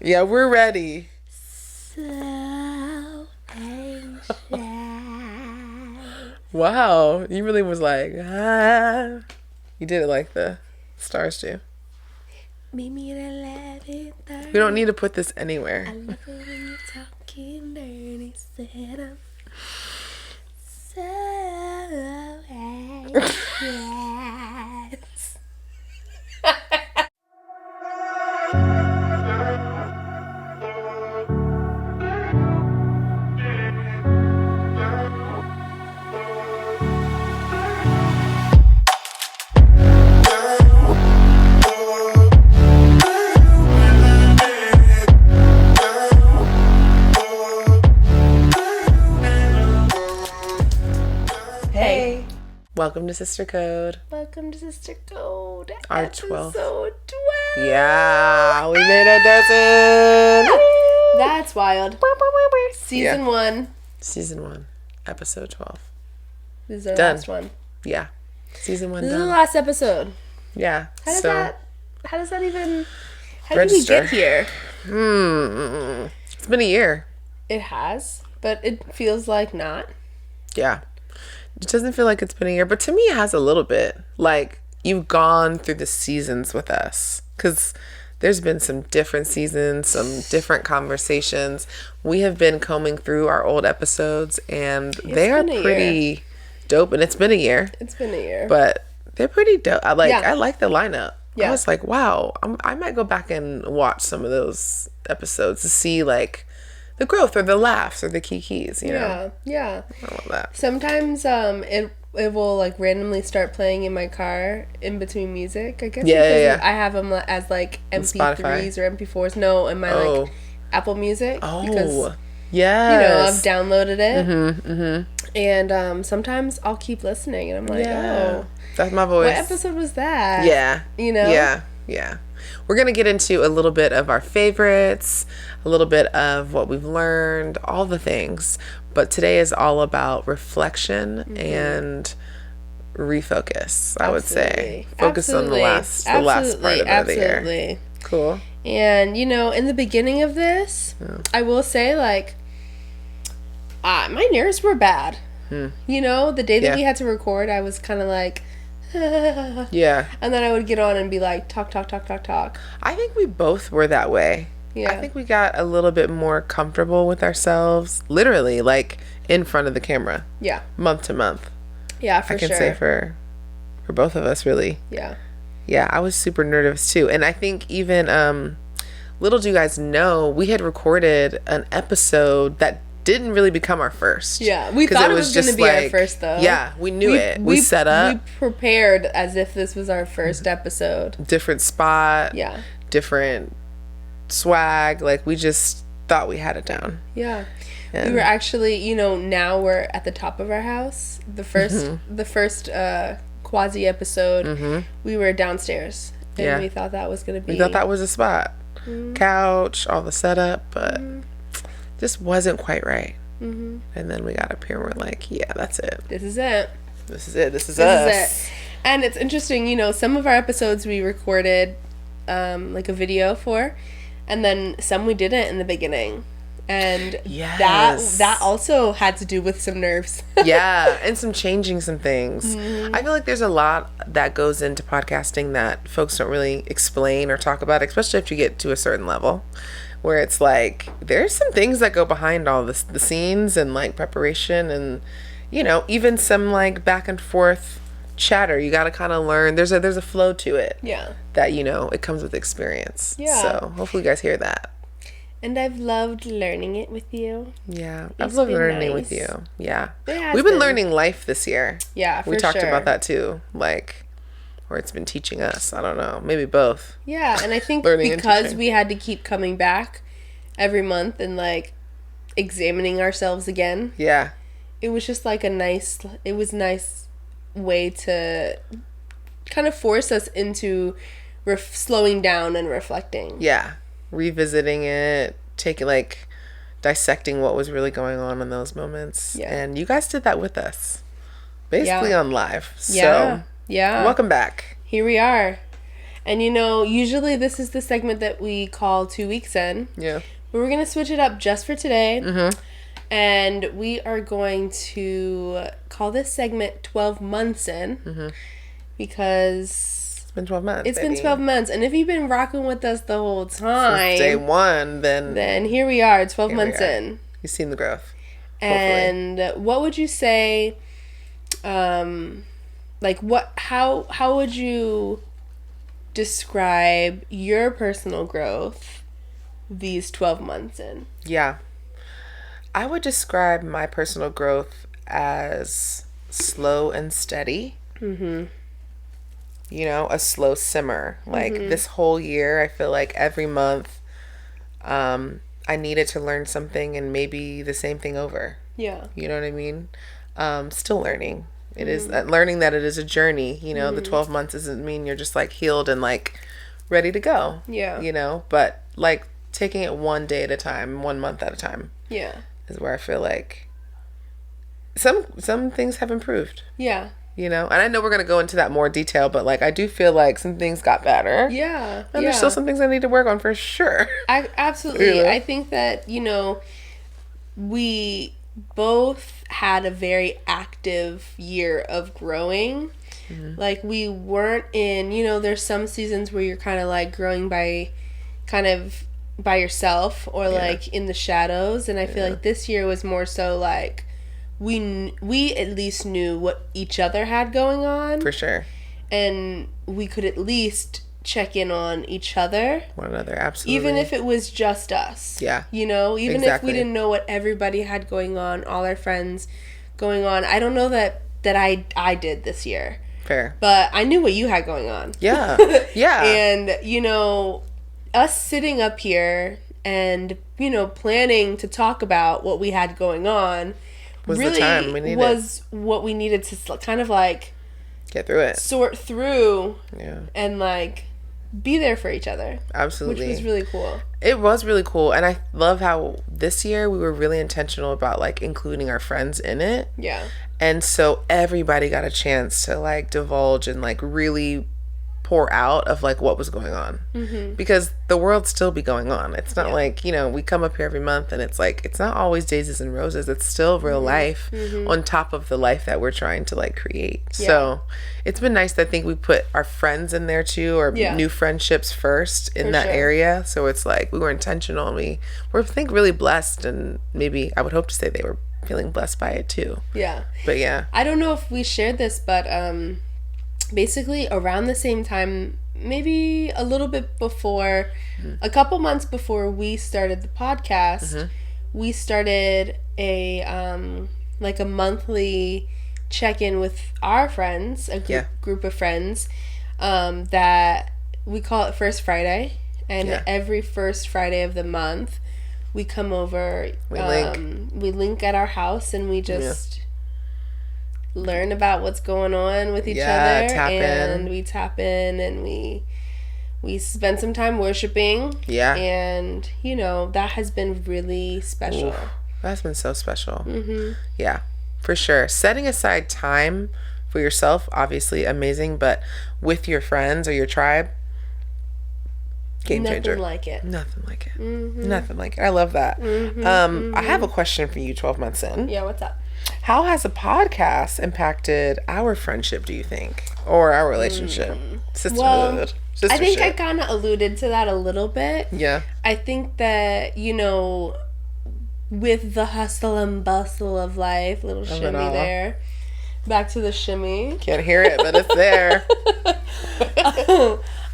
Yeah, we're ready. So patient. Wow, you really was like, ah. You did it like the stars do. Meet me at 11:30. We don't need to put this I anywhere. love it when you're talking dirty. Said I'm so anxious. Hey. Welcome to Sister Code. Welcome to Sister Code. Our episode 12th. 12. Yeah, we made a dozen. That's wild. Season Yeah. 1. Season 1, episode 12. This is our Done. last one. Yeah. Season 1 This is the done. last episode. Yeah. How did that even, how Register. did we get here? It's been a year. It has, but it feels like not. Yeah. It doesn't feel like it's been a year, but to me it has a little bit. Like, you've gone through the seasons with us. Because there's been some different seasons, some different conversations. We have been combing through our old episodes, and they are been a pretty dope. And it's been a year, It's been a year. but they're pretty dope. I Yeah. like the lineup. Yeah. I was like, wow, I might go back and watch some of those episodes to see, like, the growth or the laughs or the kikis, you know? Yeah. I love that. Sometimes it will like randomly start playing in my car in between music. I guess Yeah, because yeah. I have them as like MP3s Spotify. or MP4s. No, in my like Apple Music. Because Oh, yes. I've downloaded it. And sometimes I'll keep listening, and I'm like, oh, That's my voice. what episode was that? Yeah. You know? Yeah. We're going to get into a little bit of our favorites, a little bit of what we've learned, all the things. But today is all about reflection and refocus, I would say. Focus on the last part of the year. Absolutely. Cool. And, in the beginning of this, I will say, like, my nerves were bad. The day that we had to record, I was kind of like, Yeah. and then I would get on and be like, talk. I think we both were that way. Yeah. I think we got a little bit more comfortable with ourselves, literally, like, in front of the camera. Yeah. Month to month. Yeah, for sure. I can say for both of us, really. Yeah. Yeah, I was super nervous too. And I think even, little do you guys know, we had recorded an episode that didn't really become our first. Yeah, we thought it was going to be our first, though. Yeah, we knew it. We set up. We prepared as if this was our first episode. Different spot. Yeah. Different swag. Like, we just thought we had it down. Yeah. And we were actually, now we're at the top of our house. The first quasi episode, we were downstairs. And we thought that was going to be... We thought that was a spot. Couch, all the setup, but just wasn't quite right. And then we got up here and we're like, yeah, that's it. This is it. This is it. This is us. And it's interesting, some of our episodes we recorded like a video for, and then some we didn't in the beginning. And that also had to do with some nerves. Yeah, and some changing some things. I feel like there's a lot that goes into podcasting that folks don't really explain or talk about, especially if you get to a certain level, where it's like there's some things that go behind all this, the scenes and like preparation and even some like back and forth chatter. You got to kind of learn. There's a flow to it. Yeah. That it comes with experience. Yeah. So hopefully you guys hear that. And I've loved learning it with you. Yeah, I've loved learning with you. Yeah, we've been learning life this year. Yeah, for we talked sure. about that too, like, or it's been teaching us. I don't know, maybe both. Yeah, and I think Learning because we had to keep coming back every month and like examining ourselves again. Yeah, it was just like a nice way to kind of force us into slowing down and reflecting. Yeah, revisiting it, dissecting what was really going on in those moments. Yeah. And you guys did that with us, basically on live. Yeah. So, welcome back. Here we are. And, you know, usually this is the segment that we call 2 weeks in. Yeah. But we're going to switch it up just for today. Mm-hmm. And we are going to call this segment 12 months in. Mm-hmm. Because... It's been 12 months, It's been 12 months. And if you've been rocking with us the whole time... Since day one, then here we are, 12 months in. You've seen the growth. And what would you say... like how would you describe your personal growth these 12 months in? Yeah. I would describe my personal growth as slow and steady. Mm-hmm. You know, a slow simmer. Like this whole year, I feel like every month I needed to learn something and maybe the same thing over. Yeah. You know what I mean? Still learning. It is learning that it is a journey. You know, the 12 months doesn't mean you're just like healed and like ready to go. Yeah. You know, but like taking it one day at a time, 1 month at a time. Yeah. Is where I feel like some things have improved. Yeah. You know, and I know we're going to go into that more detail, but like I do feel like some things got better. Yeah. And there's still some things I need to work on for sure. Absolutely. You know? I think that, you know, we both had a very active year of growing. Mm-hmm. Like we weren't in, you know, there's some seasons where you're kind of like growing by yourself or like in the shadows, and I feel like this year was more so like we at least knew what each other had going on. For sure. And we could at least check in on each other. One another, absolutely. Even if it was just us. Yeah. You know, even if we didn't know what everybody had going on, all our friends going on. I don't know that I did this year. Fair. But I knew what you had going on. Yeah. Yeah. And, you know, us sitting up here and, you know, planning to talk about what we had going on was really the time we needed. Was what we needed to kind of like get through it. Sort through. Yeah. And like be there for each other. Absolutely. Which was really cool. It was really cool. And I love how this year we were really intentional about like including our friends in it. Yeah. And so everybody got a chance to like divulge and like really pour out of like what was going on. Mm-hmm. Because the world still be going on. It's not like, you know, we come up here every month and it's like, it's not always daisies and roses. It's still real life on top of the life that we're trying to like create. Yeah. So it's been nice. I think we put our friends in there too, or new friendships first in that area. So it's like we were intentional and we were, I think, really blessed, and maybe I would hope to say they were feeling blessed by it too. Yeah. But yeah. I don't know if we shared this, but basically around the same time, maybe a little bit before, a couple months before we started the podcast, we started a like a monthly check-in with our friends, a group of friends, that we call it First Friday, and every first Friday of the month we come over, we link at our house, and we just learn about what's going on with each other, and we tap in, and we spend some time worshiping. Yeah. And, you know, that has been really special. Ooh, that's been so special. Mm-hmm. Yeah, for sure. Setting aside time for yourself, obviously amazing, but with your friends or your tribe, game changer. Nothing like it. Nothing like it. Mm-hmm. Nothing like it. I love that. I have a question for you 12 months in. Yeah, what's up? How has the podcast impacted our friendship, do you think? Or our relationship? Sisterhood. Well, I think I kind of alluded to that a little bit. Yeah. I think that, you know, with the hustle and bustle of life, little shimmy there. Back to the shimmy. Can't hear it, but it's there.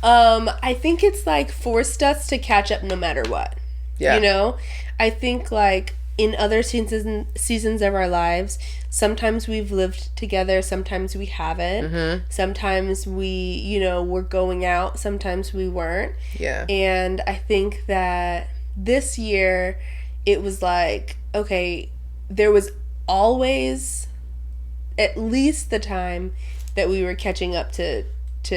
I think it's like forced us to catch up no matter what. Yeah. You know? I think like in other seasons of our lives, sometimes we've lived together, sometimes we haven't. Mm-hmm. Sometimes we, you know, were going out, sometimes we weren't. Yeah. And I think that this year it was like, okay, there was always at least the time that we were catching up to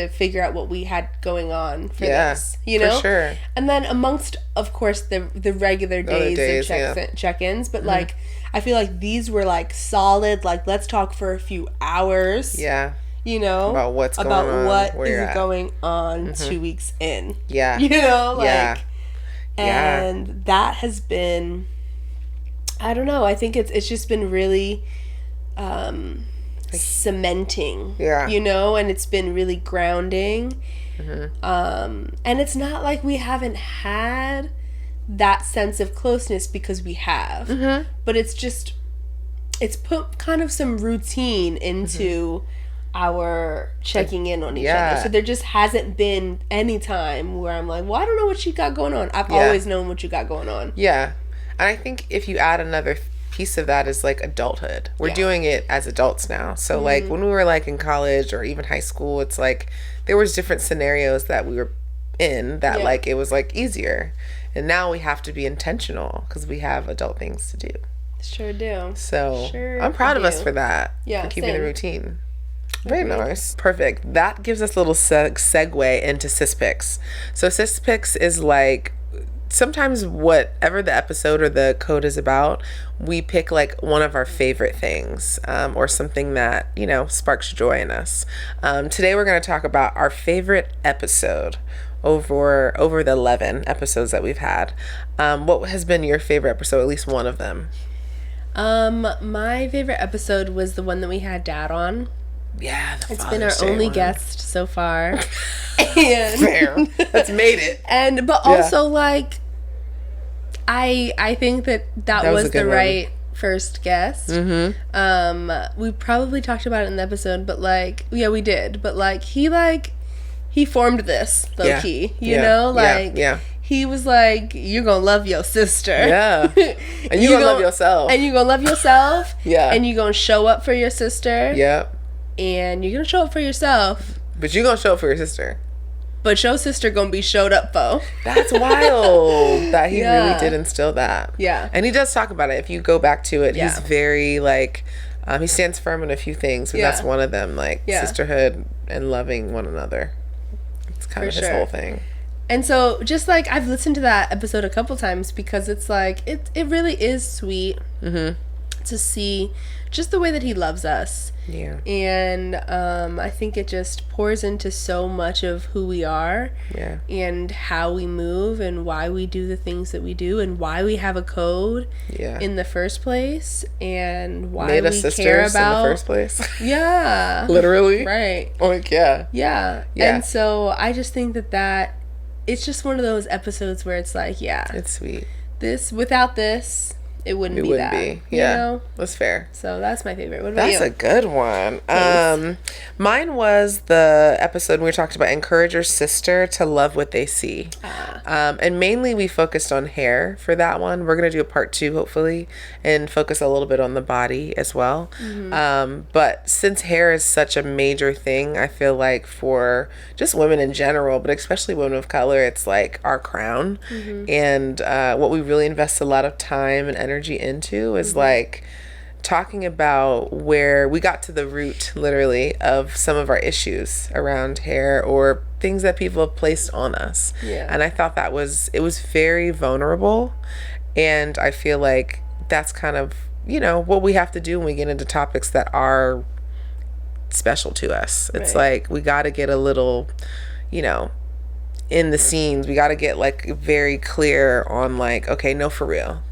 figure out what we had going on for this, you know? For sure. And then amongst, of course, the regular days of check-ins, but like, I feel like these were like solid, like, let's talk for a few hours. Yeah. you know, about what's going on, what is going on 2 weeks in. Yeah. You know, like, yeah. and that has been, I don't know, I think it's just been really cementing. Yeah. You know, and it's been really grounding. And it's not like we haven't had that sense of closeness, because we have. But it's just, it's put kind of some routine into our checking in on each other. So there just hasn't been any time where I'm like, well, I don't know what you got going on. I've always known what you got going on. Yeah. And I think if you add another piece of that is like adulthood. We're doing it as adults now. So like when we were like in college or even high school, it's like there was different scenarios that we were in that like it was like easier. And now we have to be intentional because we have adult things to do. Sure do. So I'm proud of us for that. Yeah, for keeping the routine. Very Agreed. nice. Perfect. That gives us a little segue into sis picks. So sis picks is like sometimes whatever the episode or the code is about, we pick like one of our favorite things or something that, you know, sparks joy in us. Today we're going to talk about our favorite episode over the 11 episodes that we've had. What has been your favorite episode, at least one of them? My favorite episode was the one that we had Dad on. Yeah, it's been our only guest so far. And fair. That's made it. And but also like I think that was the right first guest. We probably talked about it in the episode, but like we did. But like he formed this low key, you know? Like he was like, you're gonna love your sister. Yeah. And you're gonna love yourself. And you're gonna love yourself. Yeah. And you're gonna show up for your sister. Yeah. And you're gonna show up for yourself. But you're gonna show up for your sister. But your sister gonna be showed up for. That's wild that he really did instill that. Yeah. And he does talk about it. If you go back to it, he's very like, he stands firm in a few things, but that's one of them, like sisterhood and loving one another. It's kind of his whole thing. And so just like I've listened to that episode a couple times because it's like it really is sweet to see just the way that he loves us. Yeah. And I think it just pours into so much of who we are. Yeah. And how we move and why we do the things that we do and why we have a code in the first place and why made us we sisters care about in the first place. Yeah. Literally. Right. Like yeah. And so I just think that it's just one of those episodes where it's like, it's sweet. Without this, it wouldn't be that. Yeah. You know? That's fair. So that's my favorite. What about you? That's a good one. Mine was the episode where we talked about encourage your sister to love what they see. And mainly we focused on hair for that one. We're going to do a part 2, hopefully, and focus a little bit on the body as well. But since hair is such a major thing, I feel like for just women in general, but especially women of color, it's like our crown. And what we really invest a lot of time and energy into is like talking about where we got to the root literally of some of our issues around hair or things that people have placed on us. And I thought it was very vulnerable, and I feel like that's kind of, you know, what we have to do when we get into topics that are special to us. It's like we got to get a little, you know, in the scenes. We got to get like very clear on like, okay, no, for real,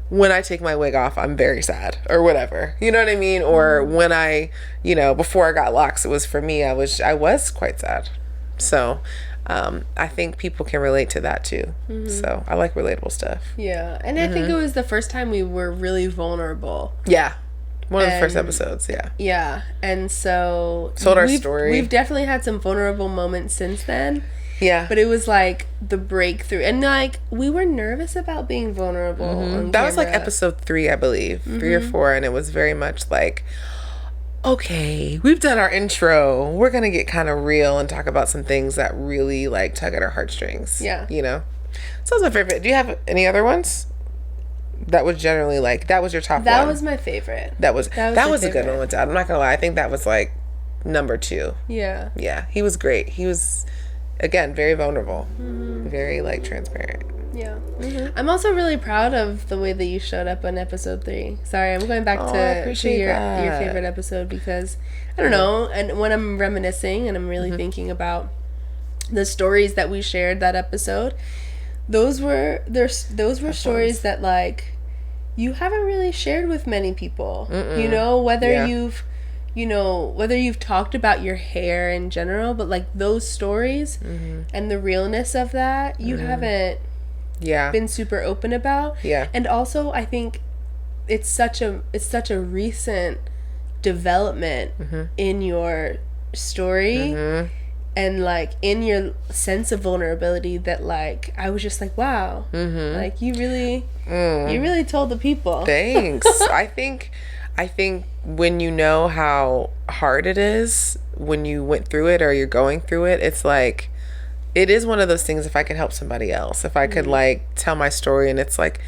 when I take my wig off, I'm very sad or whatever, you know what I mean? Or when I, you know, before I got locks, it was for me, I was quite sad. So I think people can relate to that too. So I like relatable stuff. Yeah. And I think it was the first time we were really vulnerable. Yeah. One of the first episodes. Yeah. Yeah. And so told our story. We've definitely had some vulnerable moments since then. Yeah. But it was like the breakthrough. And like we were nervous about being vulnerable. On that was like episode 3, I believe. 3 or 4. And it was very much like, okay, we've done our intro. We're going to get kind of real and talk about some things that really like tug at our heartstrings. Yeah. You know? So that was my favorite. Do you have any other ones? That was generally like, that was your top one. That was my favorite. That was a good one with Dad. I'm not going to lie. I think that was like number 2. Yeah. Yeah. He was great. He was, again, very vulnerable. Very like transparent. Yeah. Mm-hmm. I'm also really proud of the way that you showed up on episode 3. Sorry, I'm going back to your favorite episode because, I don't know, and when I'm reminiscing and I'm really thinking about the stories that we shared that episode, those were stories that, like, you haven't really shared with many people. You know, whether you've talked about your hair in general, but, like, those stories and the realness of that, you haven't been super open about. Yeah. And also, I think it's such a recent development in your story and, like, in your sense of vulnerability that, like, I was just like, wow, like, you really told the people. Thanks. I think when you know how hard it is when you went through it or you're going through it, it's like, it is one of those things. If I could help somebody else, if I could like tell my story and it's like,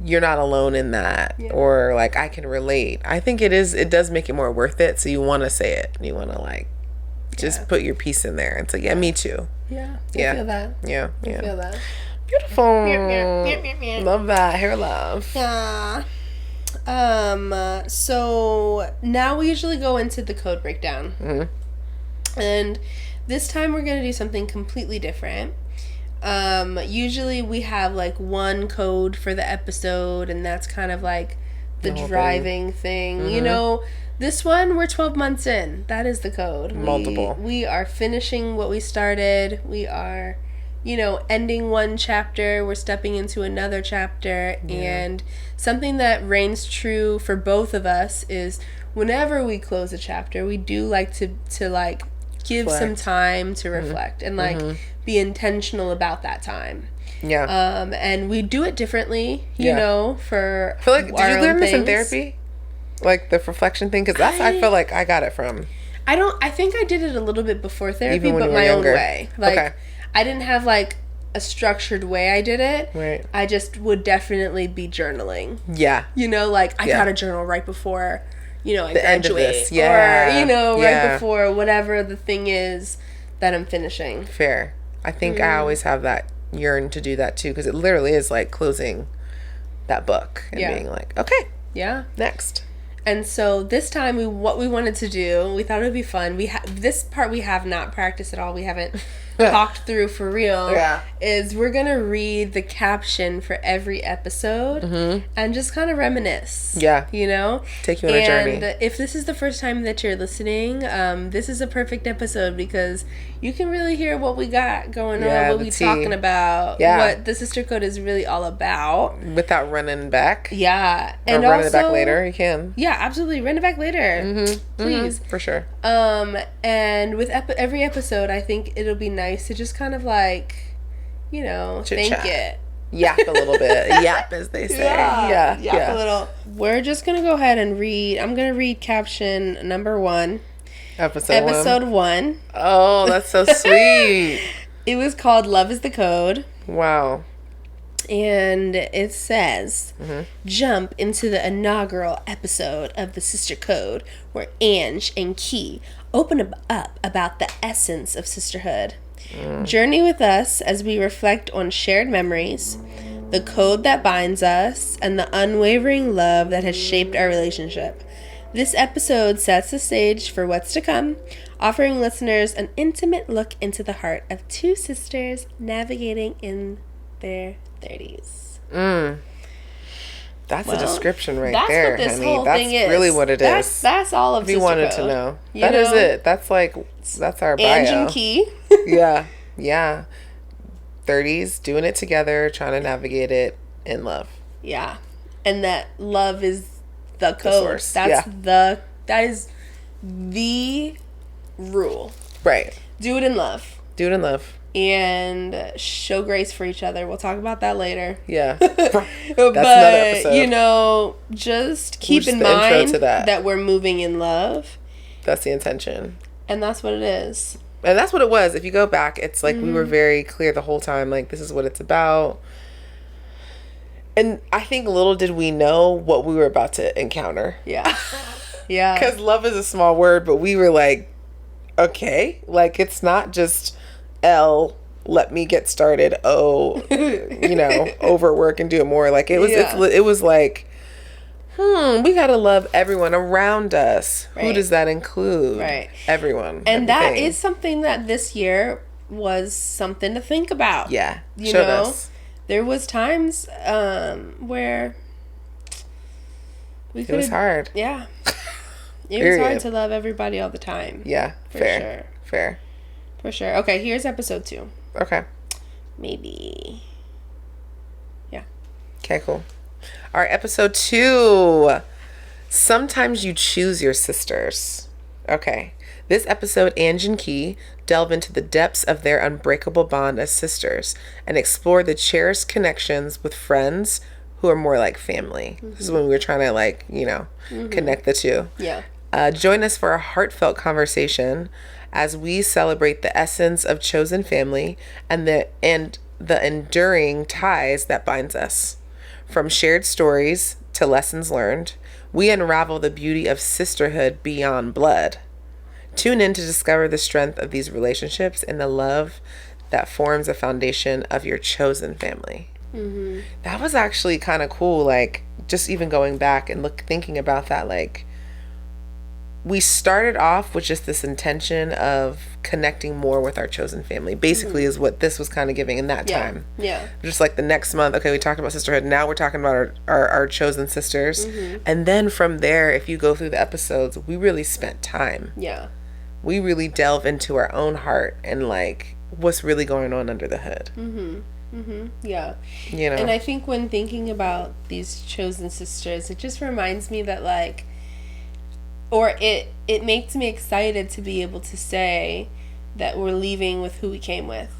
you're not alone in that, or like, I can relate. I think it does make it more worth it. So you want to say it. You want to, like, just put your piece in there. It's like, me too. Yeah. I feel that. Yeah. I feel that. Beautiful. Love that. Hair love. Yeah. So now we usually go into the code breakdown. And this time we're going to do something completely different. Usually we have, like, one code for the episode, and that's kind of like the driving thing. You know, this one, we're 12 months in. That is the code. Multiple. We are finishing what we started. We are, ending one chapter. We're stepping into another chapter. And something that reigns true for both of us is whenever we close a chapter, we do like to like, give some time to reflect and, like, be intentional about that time. Yeah. And we do it differently, you know, for I feel like, did you learn this in therapy? Like, the reflection thing? Because that's, I feel like I got it from... I think I did it a little bit before therapy, but my own way. Like, I didn't have, like, a structured way I did it. Right. I just would definitely be journaling. Yeah. You know, like, I got a journal right before... I graduate. Or, right before whatever the thing is that I'm finishing. Fair. I think I always have that yearn to do that too, because it literally is like closing that book and being like, okay. Yeah. Next. And so this time, what we wanted to do, we thought it would be fun. This part we have not practiced at all. We haven't talked through for real. Yeah. Is we're going to read the caption for every episode and just kind of reminisce. Yeah. You know? Take you on a journey. And if this is the first time that you're listening, this is a perfect episode because you can really hear what we got going on, what we're talking about, what the Sister Code is really all about. Without running back. Yeah. And running it back later, you can. Yeah, absolutely. Run it back later. Please. For sure. And with every episode, I think it'll be nice to just kind of like, think it. Yap a little bit. Yap, as they say. Yap a little. We're just going to go ahead and read. I'm going to read caption number 1. Episode 1. Oh, that's so sweet. It was called Love is the Code. Wow. And it says, jump into the inaugural episode of the Sister Code where Ange and Key open up about the essence of sisterhood. Journey with us as we reflect on shared memories, the code that binds us, and the unwavering love that has shaped our relationship. This episode sets the stage for what's to come, offering listeners an intimate look into the heart of two sisters navigating in their 30s. That's a description there, what this honey. Whole that's thing is. Really what it is. That's all of If you wanted to know. That is it. That's our bio. Ange and Key. Yeah. 30s, doing it together, trying to navigate it in love. Yeah. And that love is the code. The source. That is the rule. Right. Do it in love. Do it in love. And show grace for each other. We'll talk about that later. Yeah. That's another episode. Just keep in mind that we're moving in love. That's the intention. And that's what it is. And that's what it was. If you go back, it's like we were very clear the whole time, like, this is what it's about. And I think little did we know what we were about to encounter. Yeah. Yeah. Because love is a small word, but we were like, okay. Like, it's not just L let me get started. Oh, overwork and do it more. Like, it was like, we gotta love everyone around us. Right. Who does that include? Right. Everyone. And everything. That is something that this year was something to think about. Yeah. Showed us. There was times where it was hard. Yeah. It was hard to love everybody all the time. Yeah. Fair. For sure. Okay, here's episode 2. Okay. Maybe. Yeah. Okay, cool. All right, episode 2. Sometimes you choose your sisters. Okay. This episode, Ange and Key delve into the depths of their unbreakable bond as sisters and explore the cherished connections with friends who are more like family. Mm-hmm. This is when we were trying to, connect the two. Yeah. Join us for a heartfelt conversation as we celebrate the essence of chosen family and the enduring ties that binds us. From shared stories to lessons learned, we unravel the beauty of sisterhood beyond blood. Tune in to discover the strength of these relationships and the love that forms the foundation of your chosen family. Mm-hmm. That was actually kind of cool. Like, just even going back and thinking about that, like, we started off with just this intention of connecting more with our chosen family. Basically, is what this was kind of giving in that time. Yeah. Just like the next month, okay, we talked about sisterhood. Now we're talking about our chosen sisters. Mm-hmm. And then from there, if you go through the episodes, we really spent time. Yeah. We really delve into our own heart and like what's really going on under the hood. Mm-hmm. Mm-hmm. Yeah. And I think when thinking about these chosen sisters, it just reminds me that like, or it makes me excited to be able to say that we're leaving with who we came with,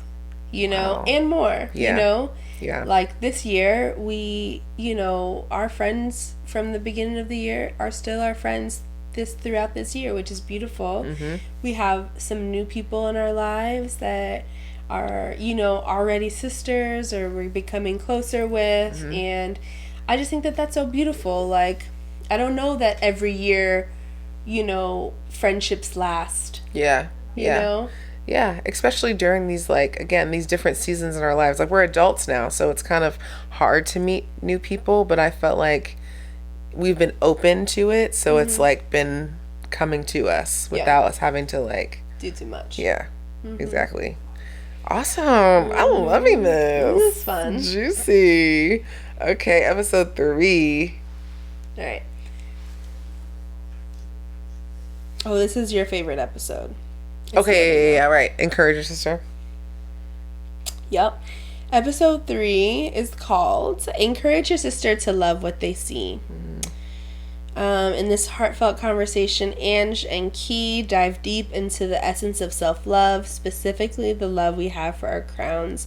wow. And more, Yeah. Like this year, we, our friends from the beginning of the year are still our friends throughout this year, which is beautiful. Mm-hmm. We have some new people in our lives that are, already sisters or we're becoming closer with. Mm-hmm. And I just think that that's so beautiful. Like, I don't know that every year, friendships last. Yeah. Yeah, especially during these, like, again, these different seasons in our lives. Like, we're adults now, so it's kind of hard to meet new people, but I felt like we've been open to it, so it's, like, been coming to us without us having to, like... do too much. Yeah, exactly. Awesome. I'm loving this. This is fun. Juicy. Okay, episode 3. All right. Oh, this is your favorite episode. Okay, yeah, right. Encourage your sister. Yep. Episode 3 is called Encourage Your Sister to Love What They See. In this heartfelt conversation, Ange and Key dive deep into the essence of self-love, specifically the love we have for our crowns,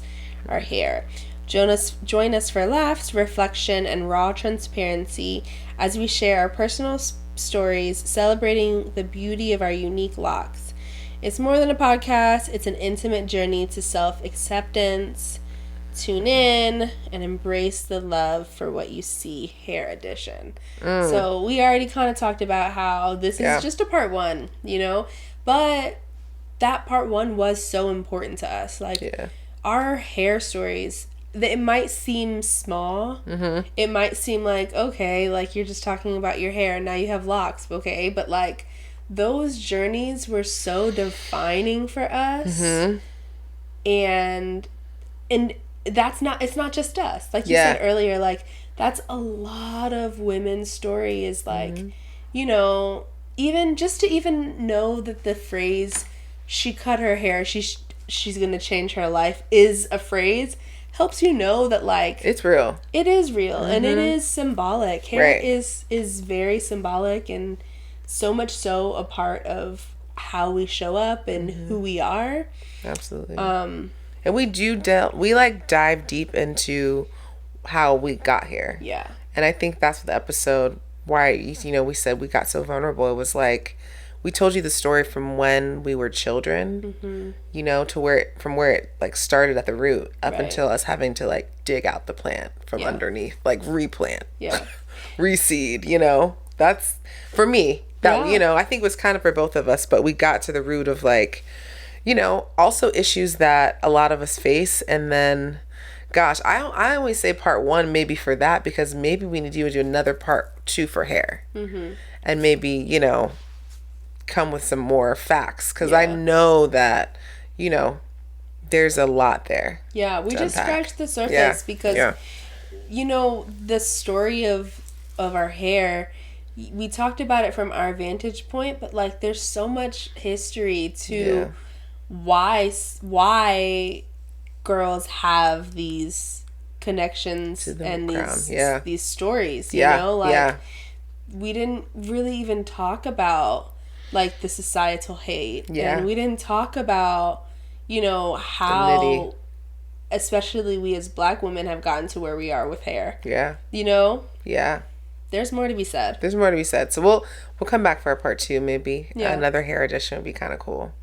our hair. Join us for laughs, reflection, and raw transparency as we share our personal stories, celebrating the beauty of our unique locks. It's more than a podcast, it's an intimate journey to self-acceptance. Tune in and embrace the love for what you see, hair edition. So we already kind of talked about how this is just a part 1, but that part 1 was so important to us. Like, our hair stories, it might seem small. Mm-hmm. It might seem like, okay, like you're just talking about your hair and now you have locks, okay? But like, those journeys were so defining for us. Mm-hmm. And it's not just us. Like you said earlier, like, that's a lot of women's story is like, even just to even know that the phrase, she cut her hair, she's going to change her life, is a phrase, helps you know that, like, it's real. It is real. Mm-hmm. And it is symbolic. Hair is very symbolic and so much so a part of how we show up and who we are. Absolutely. And we dive deep into how we got here. Yeah. And I think that's the episode why, we said we got so vulnerable. It was like, we told you the story from when we were children, to from where it like started at the root up until us having to like dig out the plant from underneath, like replant, reseed, that's for me. That, I think was kind of for both of us, but we got to the root of like, you know, also issues that a lot of us face. And then, gosh, I always say part 1 maybe for that, because maybe we need to do another part 2 for hair. And maybe, you know, come with some more facts, because I know that, you know, there's a lot there. Yeah, we just scratched the surface because, you know, the story of our hair, we talked about it from our vantage point, but like there's so much history to why girls have these connections and these stories, you know, like we didn't really even talk about like the societal hate, and we didn't talk about, you know, how especially we as Black women have gotten to where we are with hair. You know? There's more to be said. There's more to be said. So we'll come back for a part 2 maybe. Another hair edition would be kind of cool.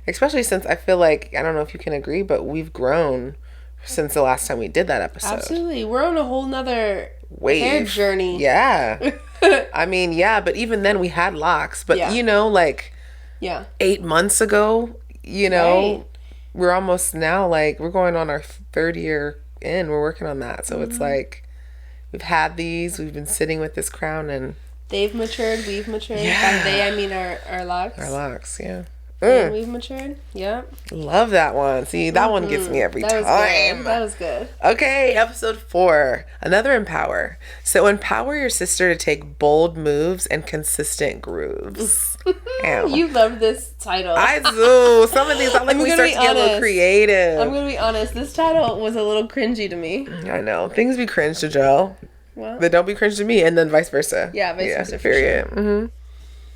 Especially since I feel like, I don't know if you can agree, but we've grown since the last time we did that episode. Absolutely. We're on a whole nother hair journey. I mean, but even then we had locks. But, you know, like 8 months ago, you know, we're almost now, like, we're going on our 3rd year in. We're working on that. So it's like, we've had these. We've been sitting with this crown, and they've matured. We've matured. By they, I mean our locks. Our locks, And we've matured. Love that one. See, that one gets me every time. That was good. Okay, episode 4. Another empower. So empower your sister to take bold moves and consistent grooves. You love this title. I do. Some of these, I like we start to get a little creative. I'm going to be honest. This title was a little cringy to me. I know. Things be cringe to Joe. Well, but don't be cringe to me, and then vice versa. Vice versa. Period. Sure.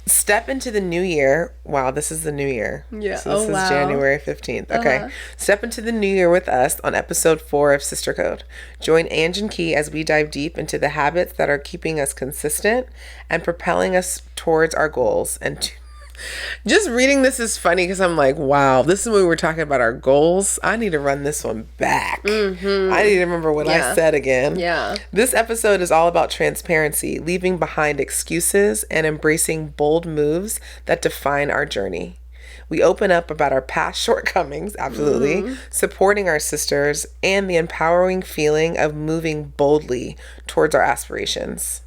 Step into the new year. Wow, this is the new year. So this is January 15th. Okay. Step into the new year with us on episode 4 of Sister Code. Join Ange and Key as we dive deep into the habits that are keeping us consistent and propelling us towards our goals. And just reading this is funny because I'm like, wow, this is when we were talking about our goals. I need to run this one back. I need to remember what I said again. This episode is all about transparency, leaving behind excuses, and embracing bold moves that define our journey. We open up about our past shortcomings, absolutely, supporting our sisters, and the empowering feeling of moving boldly towards our aspirations.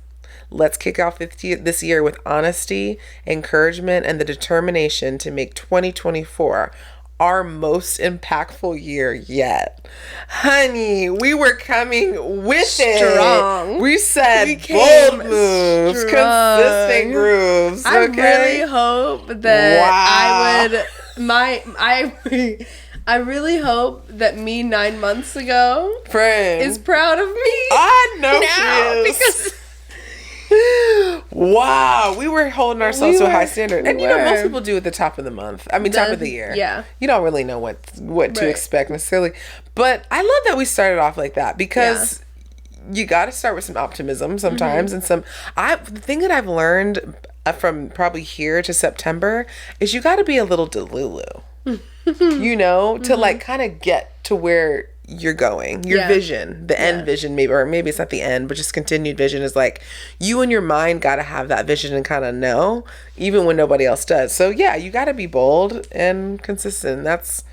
Let's kick off this year with honesty, encouragement, and the determination to make 2024 our most impactful year yet. Honey, we were coming with strong. It. We said bold moves, consistent grooves. Okay? I really hope that I really hope that me 9 months ago is proud of me. I know now, she is. Because wow, we were holding ourselves to a high standard. And you know, most people do at the top of the month. I mean, top of the year. You don't really know what to expect necessarily. But I love that we started off like that, because you got to start with some optimism sometimes. And the thing that I've learned from probably here to September is you got to be a little delulu, you know, to like kind of get to where you're going, your vision, the end vision, maybe, or maybe it's not the end, but just continued vision is like you and your mind got to have that vision and kind of know, even when nobody else does. So you got to be bold and consistent. That's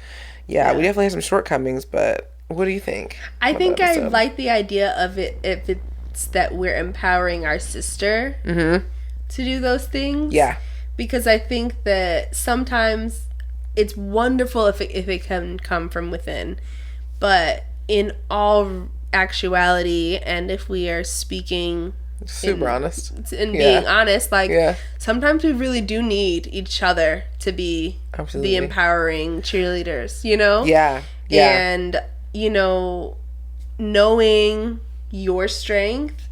we definitely have some shortcomings, but what do you think? I think I like the idea of it if it's that we're empowering our sister to do those things. Because I think that sometimes it's wonderful if it can come from within. But in all actuality, and if we are speaking super honest and being honest, like sometimes we really do need each other to be the empowering cheerleaders, you know? And, you know, knowing your strength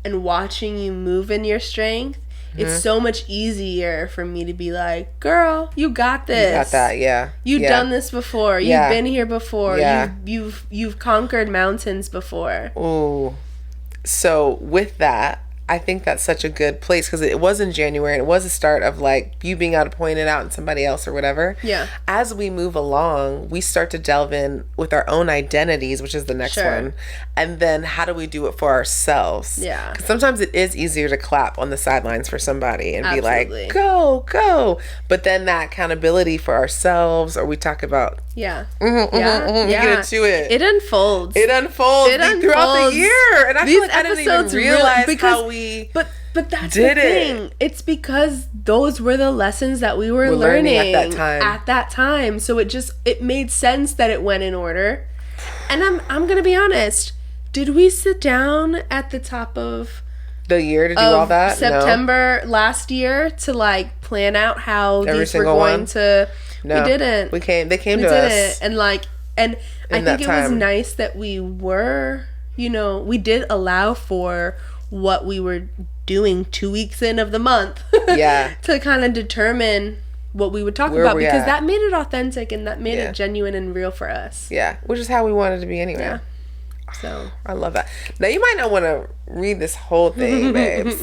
and watching you move in your strength, it's so much easier for me to be like, girl, you got this. You got that, You've done this before. You've been here before. You've conquered mountains before. Ooh. So with that, I think that's such a good place because it was in January and it was a start of like you being able to point it out and somebody else or whatever. Yeah. As we move along, we start to delve in with our own identities, which is the next one. And then how do we do it for ourselves? Yeah. Because sometimes it is easier to clap on the sidelines for somebody and Absolutely. be like, go, go. But then that accountability for ourselves, or we talk about. Yeah. We get into it. It unfolds. Throughout the year. And I feel like I didn't even realize how we But that's the thing. It's because those were the lessons that we were learning at that time. So it made sense that it went in order. And I'm gonna be honest. Did we sit down at the top of the year to do all that? September last year to like plan out how these were going to. No, we didn't. They came to us. And I think it was nice that we were, we did allow for what we were doing 2 weeks in of the month. Yeah. To kind of determine what we would talk about because that made it authentic and that made it genuine and real for us. Yeah, which is how we wanted to be anyway. Yeah. So I love that. Now you might not want to read this whole thing, babes.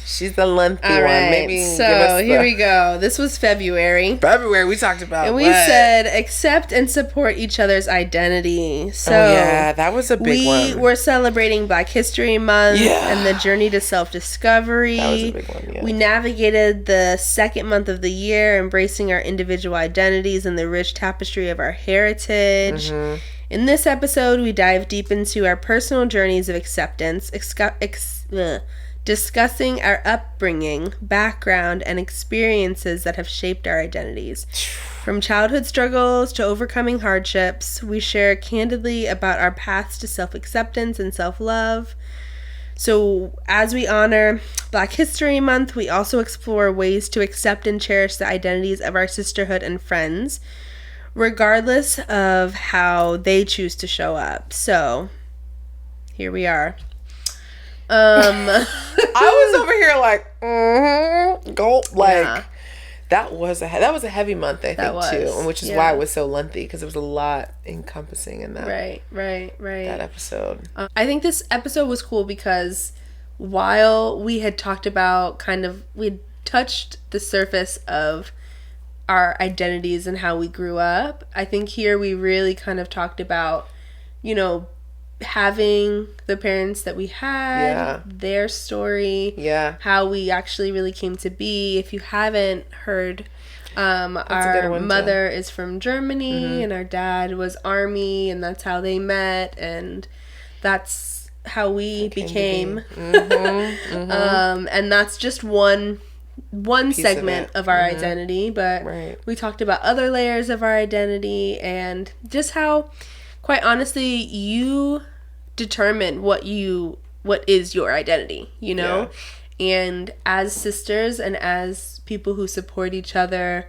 She's the lengthy one. Maybe here we go. This was February. We talked about. And we said accept and support each other's identity. So that was a big one. We were celebrating Black History Month and the journey to self-discovery. That was a big one. Yeah. We navigated the second month of the year, embracing our individual identities and the rich tapestry of our heritage. Mm-hmm. In this episode, we dive deep into our personal journeys of acceptance, discussing our upbringing, background, and experiences that have shaped our identities. From childhood struggles to overcoming hardships, we share candidly about our paths to self-acceptance and self-love. So, as we honor Black History Month, we also explore ways to accept and cherish the identities of our sisterhood and friends, regardless of how they choose to show up. So, here we are. I was over here like, gulp, like that was a heavy month, I think, too, and which is why it was so lengthy because there was a lot encompassing in that. Right. That episode. I think this episode was cool because while we had talked about we touched the surface of our identities and how we grew up, I think here we really kind of talked about, having the parents that we had, their story, how we actually really came to be. If you haven't heard, our mother is from Germany and our dad was Army, and that's how they met, and that's how we became. And that's just one segment of our identity, but we talked about other layers of our identity and just how, quite honestly, you determine what is your identity, and as sisters and as people who support each other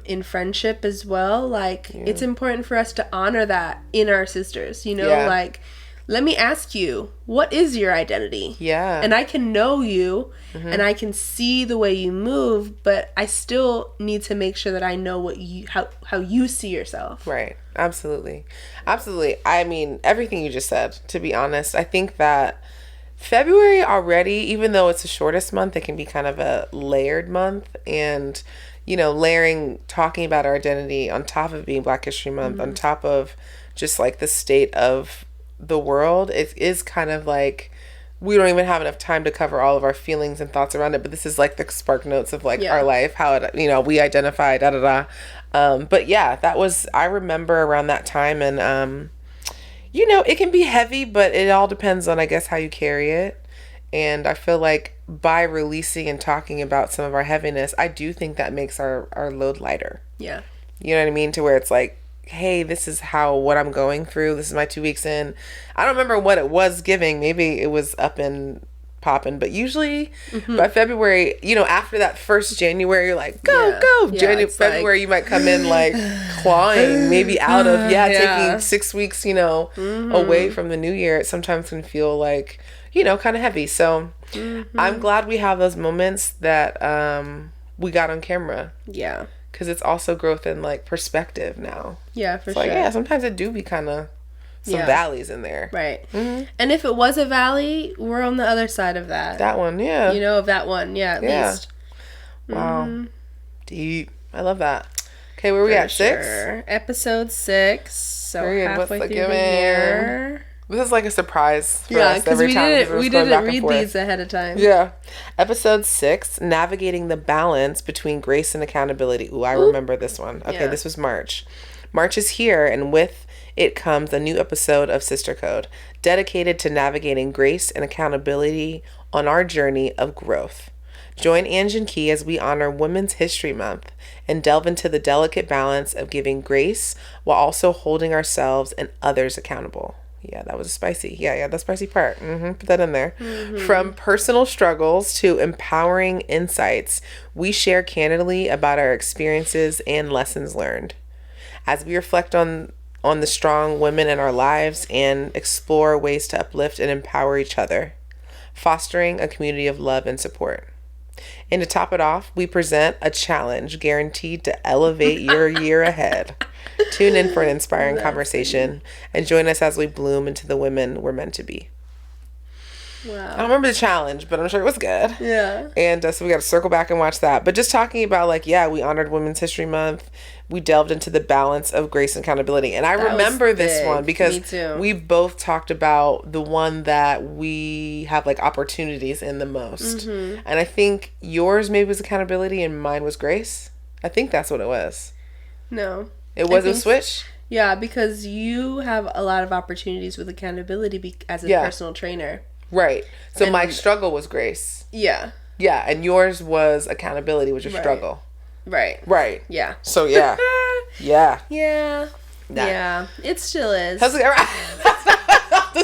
in friendship as well, it's important for us to honor that in our sisters, let me ask you, what is your identity? Yeah. And I can know you and I can see the way you move, but I still need to make sure that I know how you see yourself. Right. Absolutely. I mean, everything you just said, to be honest. I think that February already, even though it's the shortest month, it can be kind of a layered month. And, layering, talking about our identity on top of being Black History Month, on top of just like the state of the world, it is kind of like we don't even have enough time to cover all of our feelings and thoughts around it, but this is like the spark notes of like our life, how it, we identify, but that was, I remember around that time, and it can be heavy, but it all depends on, I guess, how you carry it. And I feel like by releasing and talking about some of our heaviness, I do think that makes our load lighter. Yeah. You know what I mean? To where it's like, hey, this is what I'm going through. This is my 2 weeks in. I don't remember what it was giving. Maybe it was up and popping. But usually by February, after that first January, you're like, go. February, you might come in like clawing, maybe out of, taking 6 weeks, away from the new year. It sometimes can feel like, kind of heavy. So I'm glad we have those moments that we got on camera. Yeah. Because it's also growth in like perspective now. Yeah, for sure. Like, sometimes it do be kind of some valleys in there. Right. Mm-hmm. And if it was a valley, we're on the other side of that. That one, yeah. You know, of that one, at least. Wow. Mm-hmm. Deep. I love that. Okay, where are we at? 6? Episode 6. So halfway through the year. This is like a surprise for us every time. We didn't read these ahead of time. Yeah. Episode 6, navigating the balance between grace and accountability. Ooh, I remember this one. Okay, this was March. March is here, and with it comes a new episode of Sister Code, dedicated to navigating grace and accountability on our journey of growth. Join Ange and Key as we honor Women's History Month and delve into the delicate balance of giving grace while also holding ourselves and others accountable. Yeah, that was spicy. Yeah, the spicy part. Put that in there. Mm-hmm. From personal struggles to empowering insights, we share candidly about our experiences and lessons learned. As we reflect on the strong women in our lives and explore ways to uplift and empower each other, fostering a community of love and support. And to top it off, we present a challenge guaranteed to elevate your year ahead. Tune in for an inspiring conversation and join us as we bloom into the women we're meant to be. Wow. I don't remember the challenge, but I'm sure it was good. Yeah. And so we got to circle back and watch that. But just talking about we honored Women's History Month. We delved into the balance of grace and accountability. And I remember this one because we both talked about the one that we have opportunities in the most. Mm-hmm. And I think yours maybe was accountability and mine was grace. I think that's what it was. No. It was a switch? Yeah, because you have a lot of opportunities with accountability as a personal trainer. Right. So my struggle was grace. Yeah. Yeah, and yours was accountability, which was struggle. Right. Right. Yeah. So yeah. Yeah. Yeah. Yeah. It still is. How's it to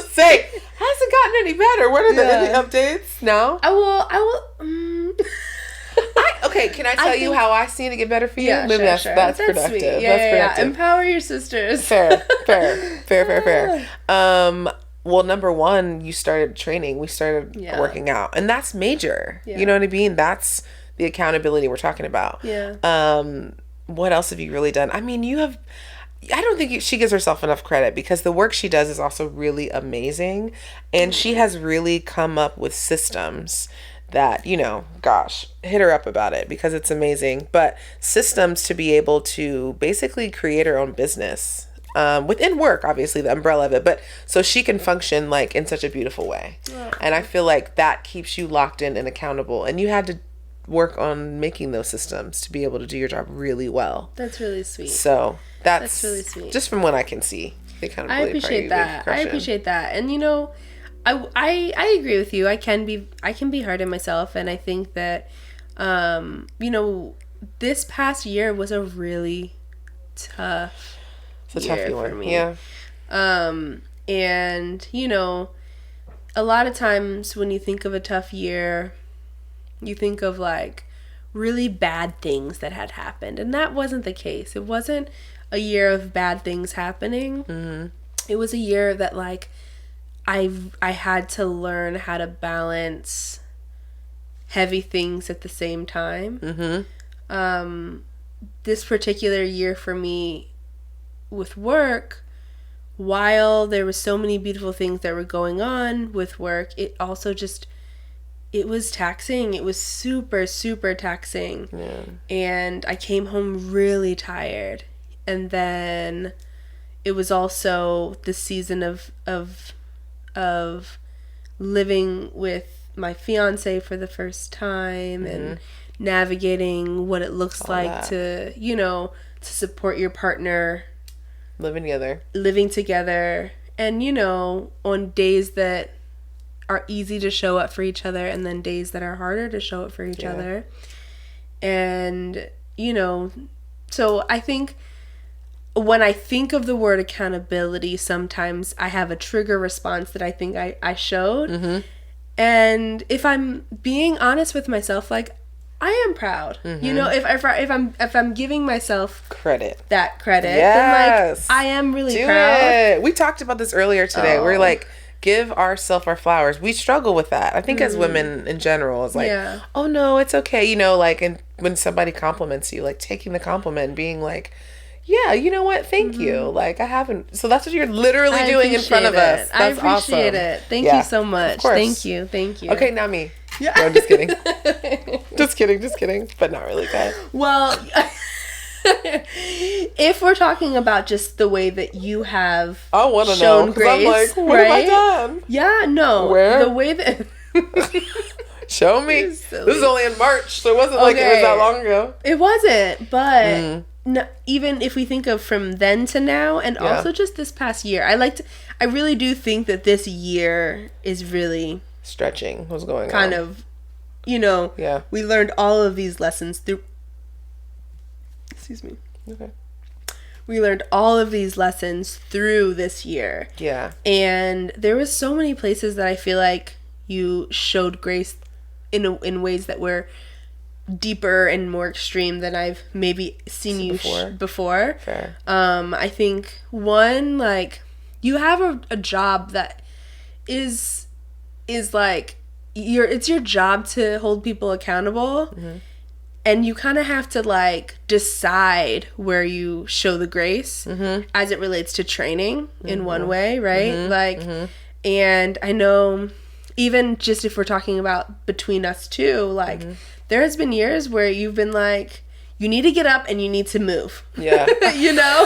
say? Has it gotten any better? What are any updates? No? I will okay, can I tell you how I seen it get better for you? Yeah, Maybe that's productive. Sweet. That's productive. Empower your sisters. Fair. Well, number one, you started training. We started working out. And that's major. Yeah. You know what I mean? That's the accountability we're talking about. Yeah. What else have you really done? I mean, I don't think she gives herself enough credit because the work she does is also really amazing. And she has really come up with systems that, hit her up about it because it's amazing. But systems to be able to basically create her own business. Within work, obviously, the umbrella of it, but so she can function in such a beautiful way. Yeah. And I feel like that keeps you locked in and accountable. And you had to work on making those systems to be able to do your job really well. That's really sweet. So that's really sweet. Just from what I can see. The accountability I appreciate that. And I agree with you. I can be hard on myself, and I think that this past year was a really tough year for me. Yeah. And a lot of times when you think of a tough year, you think of really bad things that had happened, and that wasn't the case. It wasn't a year of bad things happening. Mm-hmm. It was a year that I had to learn how to balance heavy things at the same time. Mm-hmm. This particular year for me with work, while there was so many beautiful things that were going on with work, it also it was taxing. It was super, super taxing. Yeah. And I came home really tired. And then it was also the season of living with my fiance for the first time, mm-hmm. and navigating what it looks to support your partner. Living together. And, on days that are easy to show up for each other and then days that are harder to show up for each other. And, so I think when I think of the word accountability, sometimes I have a trigger response that I think I showed. Mm-hmm. And if I'm being honest with myself, I am proud. Mm-hmm. If I'm giving myself credit, yes. Then I am really proud. We talked about this earlier today. We're give ourselves our flowers. We struggle with that. I think as women in general, it's oh no, it's okay. And when somebody compliments you, taking the compliment and being Yeah, you know what? Thank you. Like, I haven't. So that's what you're literally doing in front of us. That's I appreciate it. Thank you so much. Of course. Thank you. Okay, now me. Yeah. No, I'm just kidding. Just kidding. But not really, guys. Well, if we're talking about just the way that you have shown grace, I'm like, what have I done? Yeah, no. Where? The way that... Show me. This is only in March, so it wasn't like it was that long ago. It wasn't, but even if we think of from then to now, and also just this past year, I really do think that this year is really stretching what's going kind on. of, you know, we learned all of these lessons through. Excuse me. Okay. We learned all of these lessons through this year. Yeah. And there was so many places that I feel like you showed grace in ways that were deeper and more extreme than I've maybe seen you before. Fair. I think one, like, you have a job that is like it's your job to hold people accountable. Mm-hmm. And you kind of have to, like, decide where you show the grace as it relates to training in one way, right? Like, and I know even just if we're talking about between us two, like, there has been years where you've been like, you need to get up and you need to move. Yeah. You know?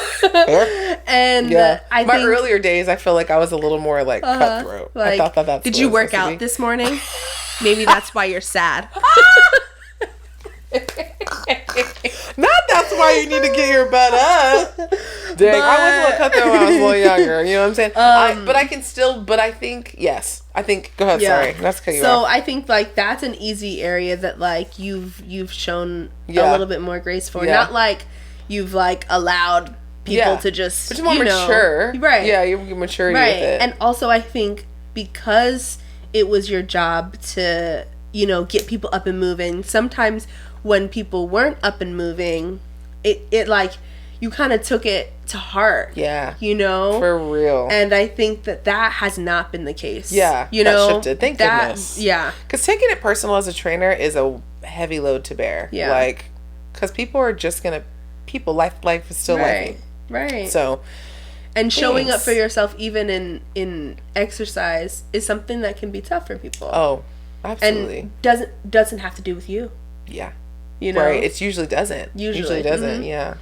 And I my think, earlier days, I feel like I was a little more, like, cutthroat. Like, I thought that's did you work out this morning? Maybe that's why you're sad. Not that's why you need to get your butt up. Dang, I was a little cutthroat when I was a little younger. You know what I'm saying? But I think, yes. I think, go ahead, sorry. That's cut you off. So I think, like, that's an easy area that, like, you've shown a little bit more grace for. Not like you've, like, allowed people to just, but you're more mature. Right. Yeah, you're maturity with it. And also I think because it was your job to, you know, get people up and moving, sometimes when people weren't up and moving, it like, you kind of took it to heart. Yeah. You know? For real. And I think that has not been the case. Yeah. You know? That shifted. Thank goodness. Yeah. Because taking it personal as a trainer is a heavy load to bear. Yeah. Like, because people are just going to, life is still life. Right. So. And showing up for yourself even in exercise is something that can be tough for people. Oh, absolutely. And doesn't have to do with you. Yeah. You know? Right. It usually doesn't. Usually doesn't. Yeah.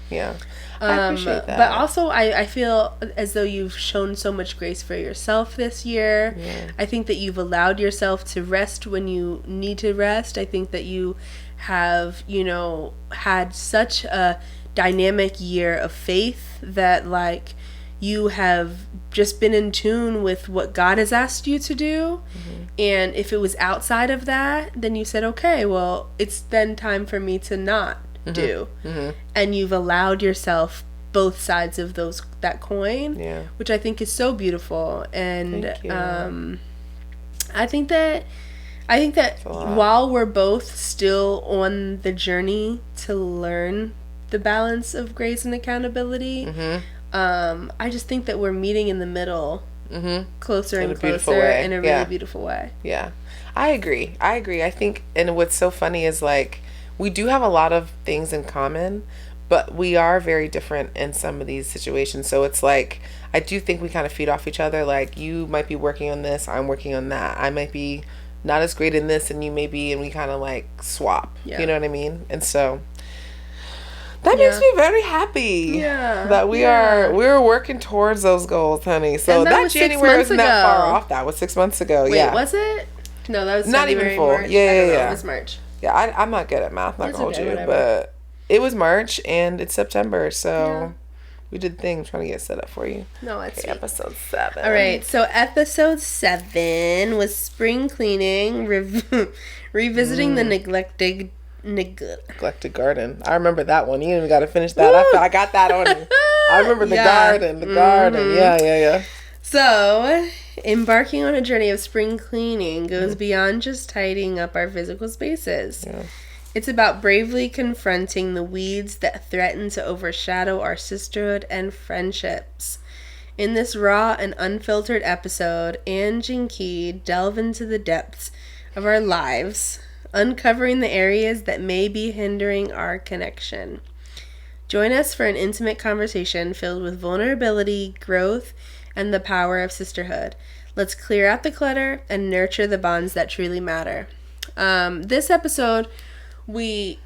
I appreciate that. But also, I feel as though you've shown so much grace for yourself this year. Yeah. I think that you've allowed yourself to rest when you need to rest. I think that you have, you know, had such a dynamic year of faith that, like, you have just been in tune with what God has asked you to do. Mm-hmm. And if it was outside of that, then you said, okay, well, it's then time for me to not do. Mm-hmm. And you've allowed yourself both sides of that coin, which I think is so beautiful. And I think that while we're both still on the journey to learn the balance of grace and accountability, I just think that we're meeting in the middle, closer and closer in a really beautiful way. Yeah, I agree. I think, and what's so funny is, like, we do have a lot of things in common, but we are very different in some of these situations. So it's like, I do think we kind of feed off each other. Like, you might be working on this, I'm working on that. I might be not as great in this, and you may be, and we kind of, like, swap. Yeah. You know what I mean? And so that makes me very happy. Yeah. That we're working towards those goals, honey. So that January isn't that far off. That was 6 months ago. Wait, was it? No, that was not February, even full. March. Yeah. It was March. Yeah, I'm not good at math, not gonna hold you, but it was March and it's September, so we did things trying to get set up for you. No, it's episode 7. All right, so episode 7 was spring cleaning, revisiting the neglected garden. I remember that one. You even got to finish that. I got that on you. I remember the garden. Yeah. So, embarking on a journey of spring cleaning goes beyond just tidying up our physical spaces. Yeah. It's about bravely confronting the weeds that threaten to overshadow our sisterhood and friendships. In this raw and unfiltered episode, Ange and Key delve into the depths of our lives, uncovering the areas that may be hindering our connection. Join us for an intimate conversation filled with vulnerability, growth, and the power of sisterhood. Let's clear out the clutter and nurture the bonds that truly matter. This episode, we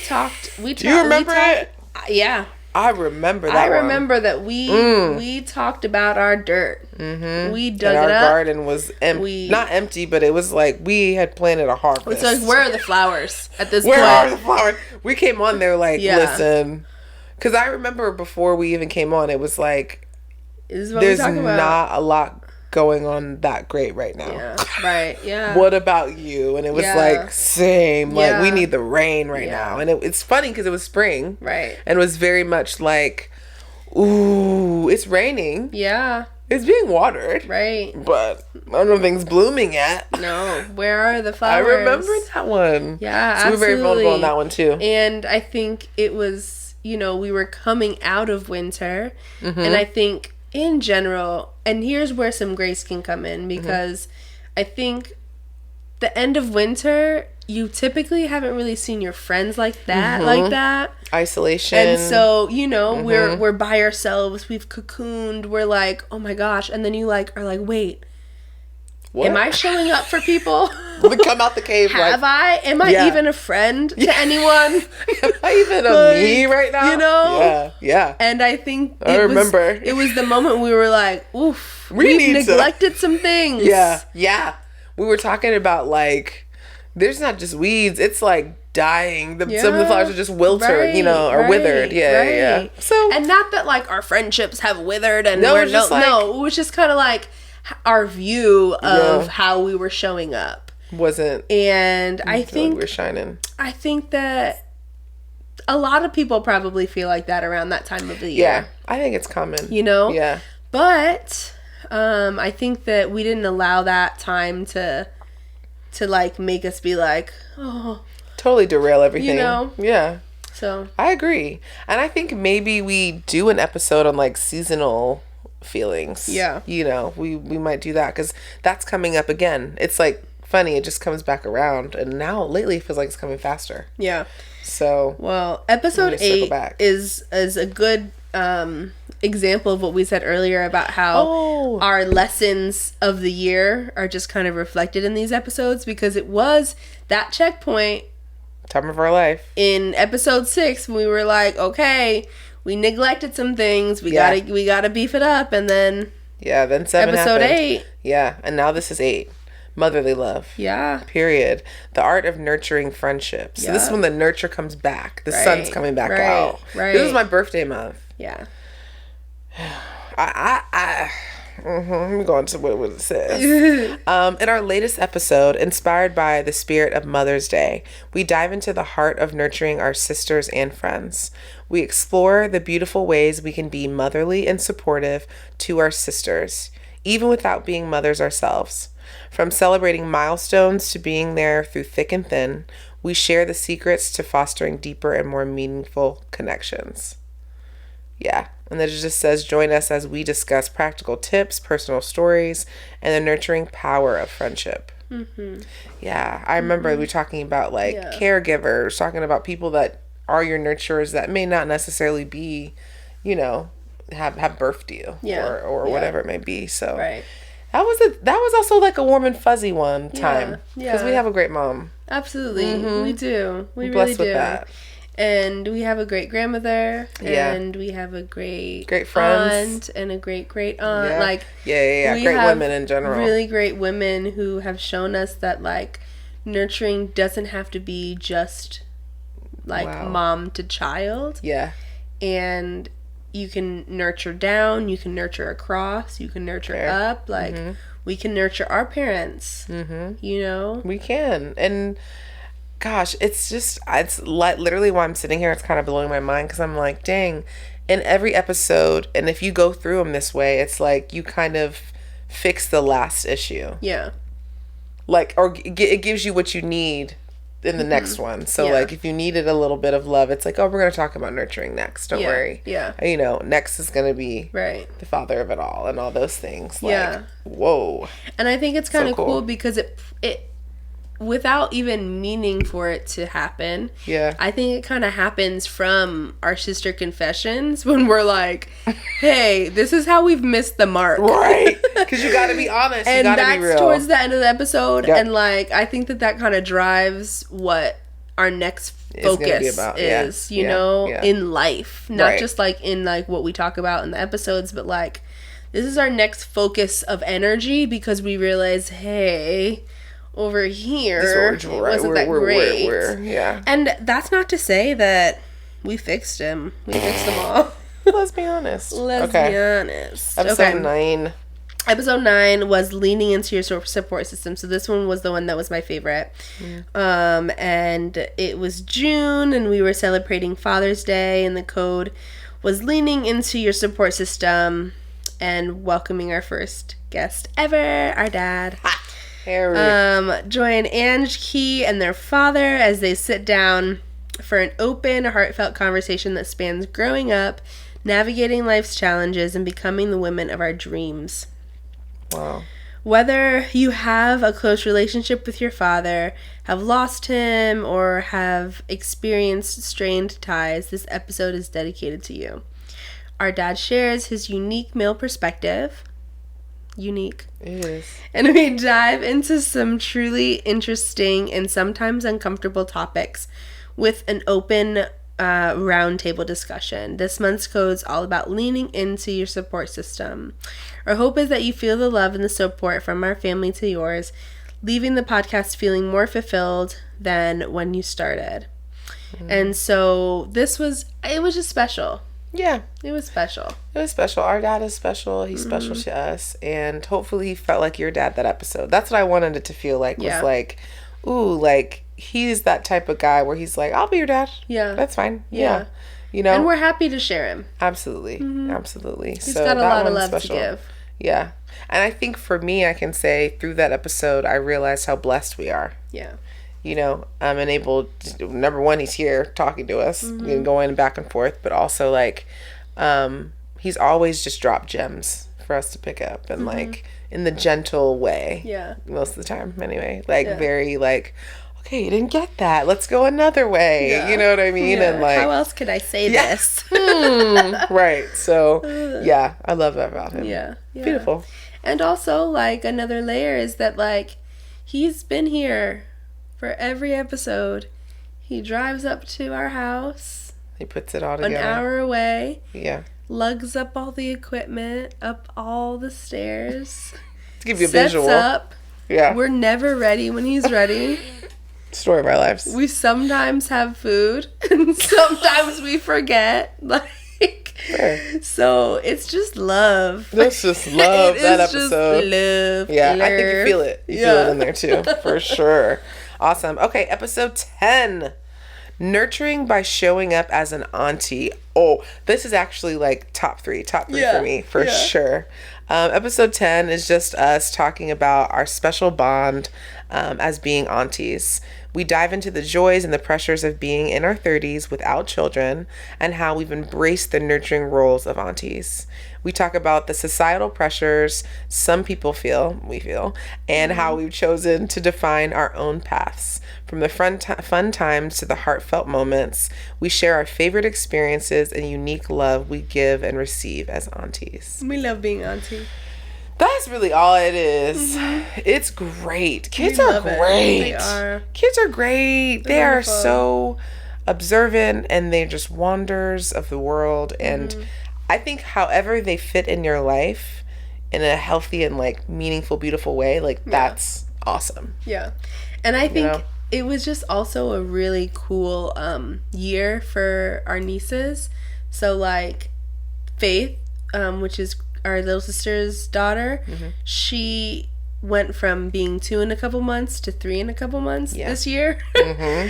talked. Do you remember it? Yeah. I remember that. I remember that we talked about our dirt. Mm-hmm. We dug it up. Our garden was not empty, but it was like we had planted a harvest. It's like, where are the flowers at this point? Where are the flowers? We came on there like, listen, because I remember before we even came on, it was like, there's not a lot going on that great right now. Yeah, right, yeah. What about you? And it was like, same. Like, we need the rain right now. And it's funny because it was spring. Right. And it was very much like, ooh, it's raining. Yeah. It's being watered. Right. But nothing's blooming yet. No. Where are the flowers? I remember that one. Yeah, so absolutely. We were very vulnerable on that one too. And I think it was, we were coming out of winter. Mm-hmm. And I think in general, and here's where some grace can come in, because I think the end of winter, you typically haven't really seen your friends like that. Isolation. And so, we're by ourselves, we've cocooned, we're like, oh my gosh, and then you are like, wait, what? Am I showing up for people? We come out the cave. Am I even a friend to anyone? Am I even a me right now? Yeah. And I think it was the moment we were like, oof, we've neglected some things. Yeah. We were talking about like, there's not just weeds, it's like dying. Some of the flowers are just wilted, or withered. Yeah. So, and not that like our friendships have withered and it was just kind of like our view of how we were showing up wasn't, and I think we're shining. I think that a lot of people probably feel like that around that time of the year. Yeah, I think it's common. Yeah. But I think that we didn't allow that time to like make us be like, oh, totally derail everything. Yeah. So I agree, and I think maybe we do an episode on like seasonal feelings. Yeah. We might do that because that's coming up again. It's like funny, it just comes back around, and now lately it feels like it's coming faster. Yeah. So episode 8 is a good example of what we said earlier about how our lessons of the year are just kind of reflected in these episodes, because it was that checkpoint time of our life in episode 6 when we were like, okay, we neglected some things. We gotta beef it up, and then 7 episode happened. 8. Yeah, and now this is 8. Motherly love. Yeah. Period. The art of nurturing friendships. So this is when the nurture comes back. The sun's coming back out. Right. This is my birthday month. Yeah. Let me go on to what it says. In our latest episode, inspired by the spirit of Mother's Day, we dive into the heart of nurturing our sisters and friends. We explore the beautiful ways we can be motherly and supportive to our sisters, even without being mothers ourselves. From celebrating milestones to being there through thick and thin, we share the secrets to fostering deeper and more meaningful connections. Yeah. And then it just says, join us as we discuss practical tips, personal stories, and the nurturing power of friendship. Mm-hmm. Yeah. I remember we talking about like caregivers, talking about people that are your nurturers that may not necessarily be, have birthed you or whatever it may be. So that was also like a warm and fuzzy one time. Because we have a great mom. Absolutely. Mm-hmm. We do. We We're really blessed do. with that. And we have a great grandmother, and we have a great friends, aunt, and a great aunt. Yeah. Like, great women in general. Really great women who have shown us that like nurturing doesn't have to be just like mom to child. Yeah. And you can nurture down, you can nurture across, you can nurture up. Like we can nurture our parents. Mm-hmm. We can. And gosh, it's literally why I'm sitting here. It's kind of blowing my mind because I'm like, dang, in every episode, and if you go through them this way, it's like you kind of fix the last issue. Yeah. Like, or it gives you what you need in the next one. So, like, if you needed a little bit of love, it's like, oh, we're going to talk about nurturing next. Don't worry. Yeah. Next is going to be the father of it all and all those things. Like, whoa. And I think it's kind of cool because it without even meaning for it to happen. Yeah. I think it kind of happens from our sister confessions when we're like, hey, this is how we've missed the mark. Right. Because you got to be honest. And you got to be real. towards the end of the episode. Yep. And like, I think that kind of drives what our next focus is, you know, in life. Not just like in like what we talk about in the episodes, but like, this is our next focus of energy because we realize, hey, over here, it wasn't that great. Yeah. And that's not to say that we fixed him. We fixed them all. Let's be honest. Let's be honest. Episode 9. Episode 9 was leaning into your support system. So this one was the one that was my favorite. And it was June, and we were celebrating Father's Day, and the code was leaning into your support system and welcoming our first guest ever, our dad. Harry. Join Ange, Key, and their father as they sit down for an open, heartfelt conversation that spans growing up, navigating life's challenges, and becoming the women of our dreams. Wow. Whether you have a close relationship with your father, have lost him, or have experienced strained ties, this episode is dedicated to you. Our dad shares his unique male perspective. Unique. It is. And we dive into some truly interesting and sometimes uncomfortable topics with an open roundtable discussion. This month's code's all about leaning into your support system. Our hope is that you feel the love and the support from our family to yours, leaving the podcast feeling more fulfilled than when you started. And so it was just special. Yeah. It was special. It was special. Our dad is special. He's special to us. And hopefully he felt like your dad that episode. That's what I wanted it to feel like. Was like, ooh, like he's that type of guy where he's like, I'll be your dad. Yeah. That's fine. Yeah. You know? And we're happy to share him. Absolutely. Absolutely. He's got a lot of love to give. Yeah. And I think for me, I can say through that episode, I realized how blessed we are. Yeah. You know, I'm enabled to, number one, he's here talking to us and going back and forth, but also like, he's always just dropped gems for us to pick up and like in the gentle way. Yeah. Most of the time anyway, like very like, okay, you didn't get that. Let's go another way. Yeah. You know what I mean? Yeah. And like, how else could I say this? Right. So yeah, I love that about him. Yeah. Beautiful. And also like another layer is that like, he's been here for every episode. He drives up to our house. He puts it all together. An hour away. Yeah. Lugs up all the equipment, up all the stairs. To give you a visual. Sets up. Yeah. We're never ready when he's ready. Story of our lives. We sometimes have food and sometimes we forget. Like, so it's just love. That's just love. That episode. Just love. Yeah, I think you feel it. You feel it in there too, for sure. Awesome. Okay, episode 10. Nurturing by showing up as an auntie. Oh, this is actually like top three for me, for sure. Episode 10 is just us talking about our special bond as being aunties. We dive into the joys and the pressures of being in our 30s without children and how we've embraced the nurturing roles of aunties. We talk about the societal pressures some people feel, and how we've chosen to define our own paths. From the fun times to the heartfelt moments, we share our favorite experiences and unique love we give and receive as aunties. We love being auntie. That's really all it is. It's great. Kids are great. They are. Kids are great. They are so observant and they're just wonders of the world. And I think however they fit in your life in a healthy and like meaningful, beautiful way, like that's awesome. Yeah. And I think it was just also a really cool year for our nieces. So like Faith, which is our little sister's daughter, she went from being 2 in a couple months to 3 in a couple months this year.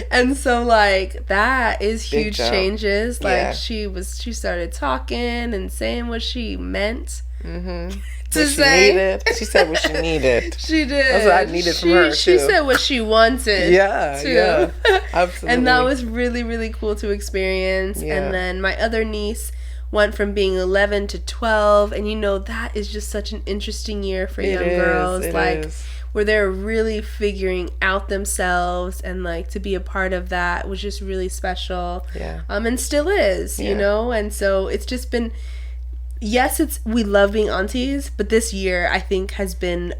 And so like that is huge changes. Like she started talking and saying what she meant to say. She said what she needed. She did. That's what I needed from her too. She said what she wanted. Yeah. Absolutely. And that was really, really cool to experience. Yeah. And then my other niece went from being 11 to 12, and that is just such an interesting year for young girls. Like where they're really figuring out themselves, and like to be a part of that was just really special. Yeah. And still is, you know? And so it's just been, yes, we love being aunties, but this year I think has been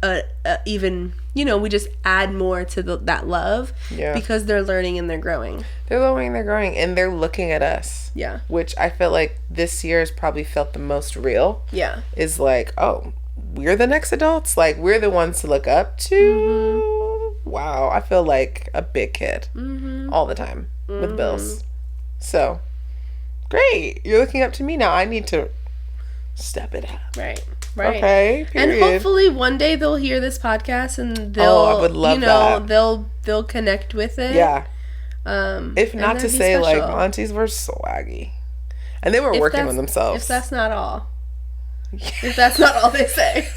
a even, you know, we just add more to that love because they're learning and they're growing. They're learning, they're growing, and they're looking at us. Yeah. Which I feel like this year has probably felt the most real. Yeah. Is like, oh, we're the next adults. Like, we're the ones to look up to. Mm-hmm. Wow. I feel like a big kid all the time with bills. So, great. You're looking up to me now. I need to step it up. Right. Okay. Period. And hopefully one day they'll hear this podcast and they'll, I would love that. they'll connect with it. Yeah. If not to say, like, aunties were swaggy. And they were working on themselves. If that's not all. If that's not all they say.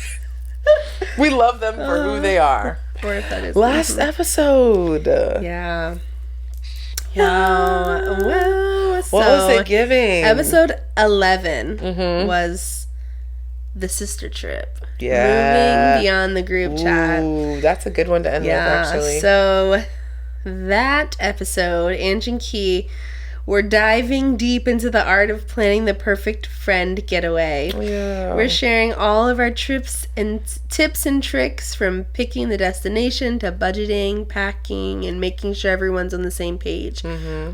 We love them for who they are. Or if that is. Last episode. Yeah. Yeah. Well, what was it giving? Episode 11 was the sister trip. Yeah. Moving beyond the group chat. Ooh, that's a good one to end with, actually. So that episode, Ange and Key were diving deep into the art of planning the perfect friend getaway. Yeah. We're sharing all of our trips and tips and tricks, from picking the destination to budgeting, packing, and making sure everyone's on the same page.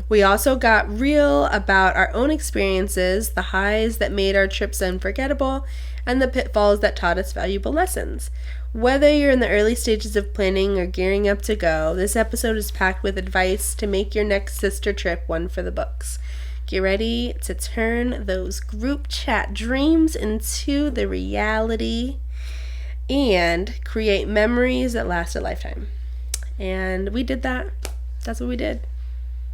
We also got real about our own experiences, the highs that made our trips unforgettable, and the pitfalls that taught us valuable lessons. Whether you're in the early stages of planning or gearing up to go, this episode is packed with advice to make your next sister trip one for the books. Get ready to turn those group chat dreams into the reality and create memories that last a lifetime. And we did that. That's what we did.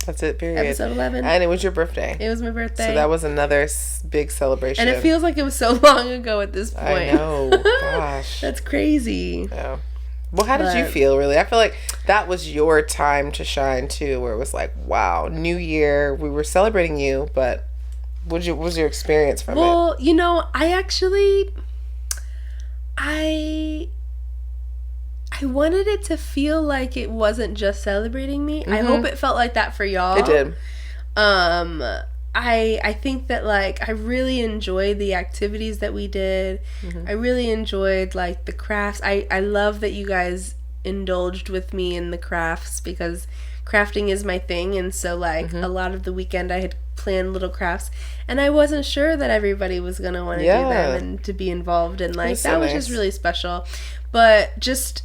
That's it, period. Episode 11. And it was your birthday. It was my birthday. So that was another big celebration. And it feels like it was so long ago at this point. I know. Gosh. That's crazy. Yeah. Well, how did you feel, really? I feel like that was your time to shine, too, where it was like, wow, New Year. We were celebrating you, but what was your experience from it? Well, you know, I wanted it to feel like it wasn't just celebrating me. I hope it felt like that for y'all. It did. I think that, like, I really enjoyed the activities that we did. I really enjoyed, like, the crafts. I love that you guys indulged with me in the crafts, because crafting is my thing. And so, like, a lot of the weekend I had planned little crafts, and I wasn't sure that everybody was going to want to do them and to be involved. And, like, that was just really special. But just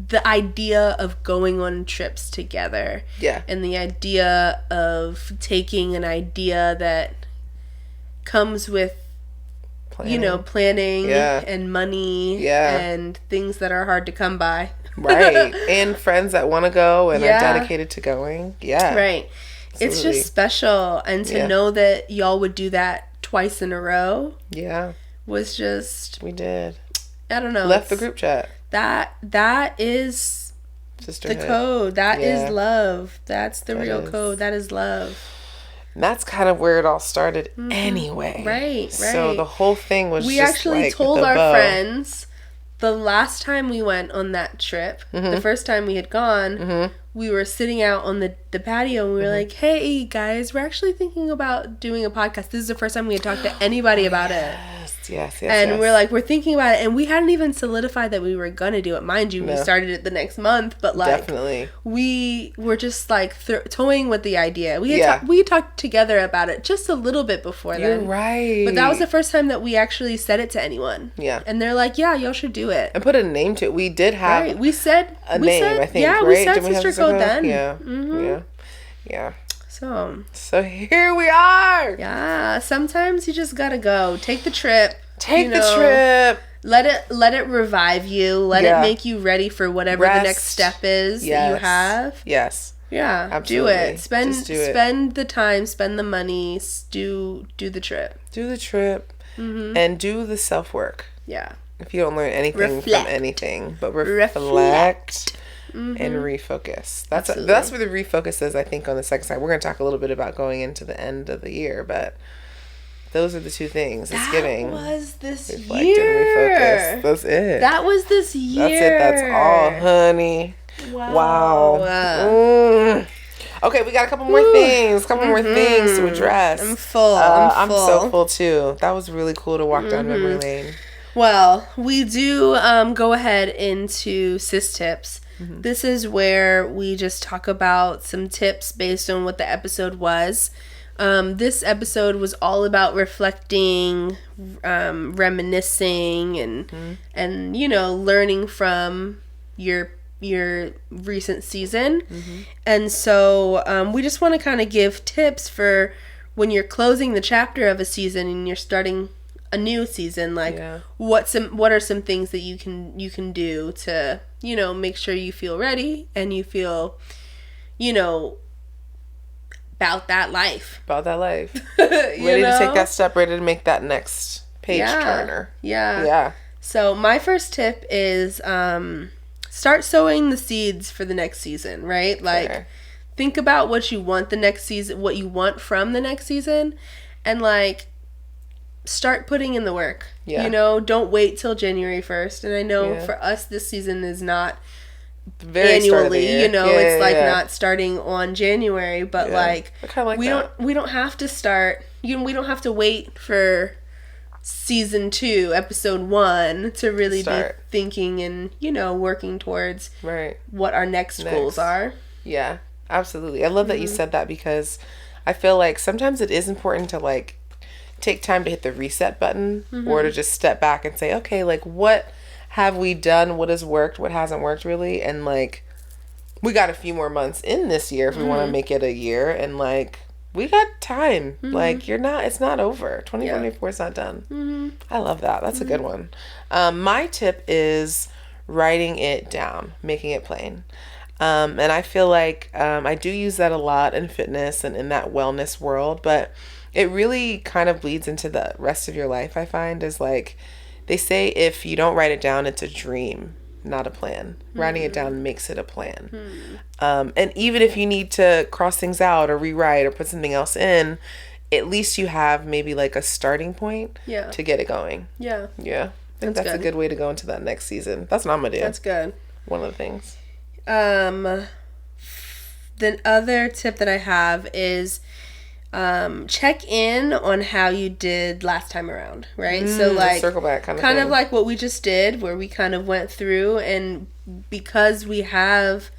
the idea of going on trips together, and the idea of taking an idea that comes with planning and money and things that are hard to come by, right, and friends that want to go and are dedicated to going, right. Absolutely. It's just special, and to know that y'all would do that twice in a row was just, we did, I don't know, left the group chat. That is sisterhood. The code. That is love. That's the real code. That is love. And that's kind of where it all started anyway. Right. So the whole thing was we actually told our friends the last time we went on that trip, the first time we had gone, we were sitting out on the patio, and we were like, hey, guys, we're actually thinking about doing a podcast. This is the first time we had talked to anybody about it. Yes. And we're like, we're thinking about it, and we hadn't even solidified that we were gonna do it. Mind you, we started it the next month, but like, definitely, we were just like toying with the idea. We had talked together about it just a little bit before then. You're right. But that was the first time that we actually said it to anyone. Yeah. And they're like, yeah, y'all should do it. And put a name to it. We did have we said a name, I think. Yeah, right? we said Sister Code then. Yeah. So here we are. Yeah. Sometimes you just gotta go. Take the trip. Take the trip. Let it revive you. Let it make you ready for whatever the next step is that you have. Yes. Yeah. Absolutely. Do it. Spend the time. Spend the money. Do the trip. Do the trip. And do the self work. Yeah. If you don't learn anything from anything, but reflect. And refocus. That's where the refocus is, I think, on the second side. We're going to talk a little bit about going into the end of the year, but Those are the two things. It's giving. That was this reflect year. And refocus. That's it. That was this year. That's it. That's all, honey. Wow. Okay, we got a couple more things. More things to address. I'm full. I'm so full too. That was really cool to walk down memory lane. Well, we do go ahead into sis tips. This is where we just talk about some tips based on what the episode was. This episode was all about reflecting, reminiscing, and learning from your recent season. And so we just want to kind of give tips for when you're closing the chapter of a season and you're starting a new season, like what are some things that you can do to make sure you feel ready and you feel about that life ready to take that step, ready to make that next page turner. So my first tip is start sowing the seeds for the next season, right? Like think about what you want the next season, what you want from the next season, and like start putting in the work. Don't wait till January 1st. And I know for us this season is not very annually, it's like not starting on January, but like we don't have to start, we don't have to wait for season 2 episode 1 to really be thinking and working towards what our next goals are. Absolutely. I love that you said that, because I feel like sometimes it is important to like take time to hit the reset button or to just step back and say, okay, like what have we done? What has worked? What hasn't worked really? And like, we got a few more months in this year if we want to make it a year, and like, we got time. Like, it's not over. 2024 is not done. I love that. That's a good one. My tip is writing it down, making it plain. And I feel like I do use that a lot in fitness and in that wellness world, but it really kind of bleeds into the rest of your life, I find, is like, they say if you don't write it down, it's a dream, not a plan. Writing it down makes it a plan. And even if you need to cross things out or rewrite or put something else in, at least you have maybe like a starting point to get it going. I think that's a good way to go into that next season. That's what I'm going to do. That's good. One of the things. The other tip that I have is check in on how you did last time around, right? So like circle back kind of like what we just did, where we kind of went through, and because we have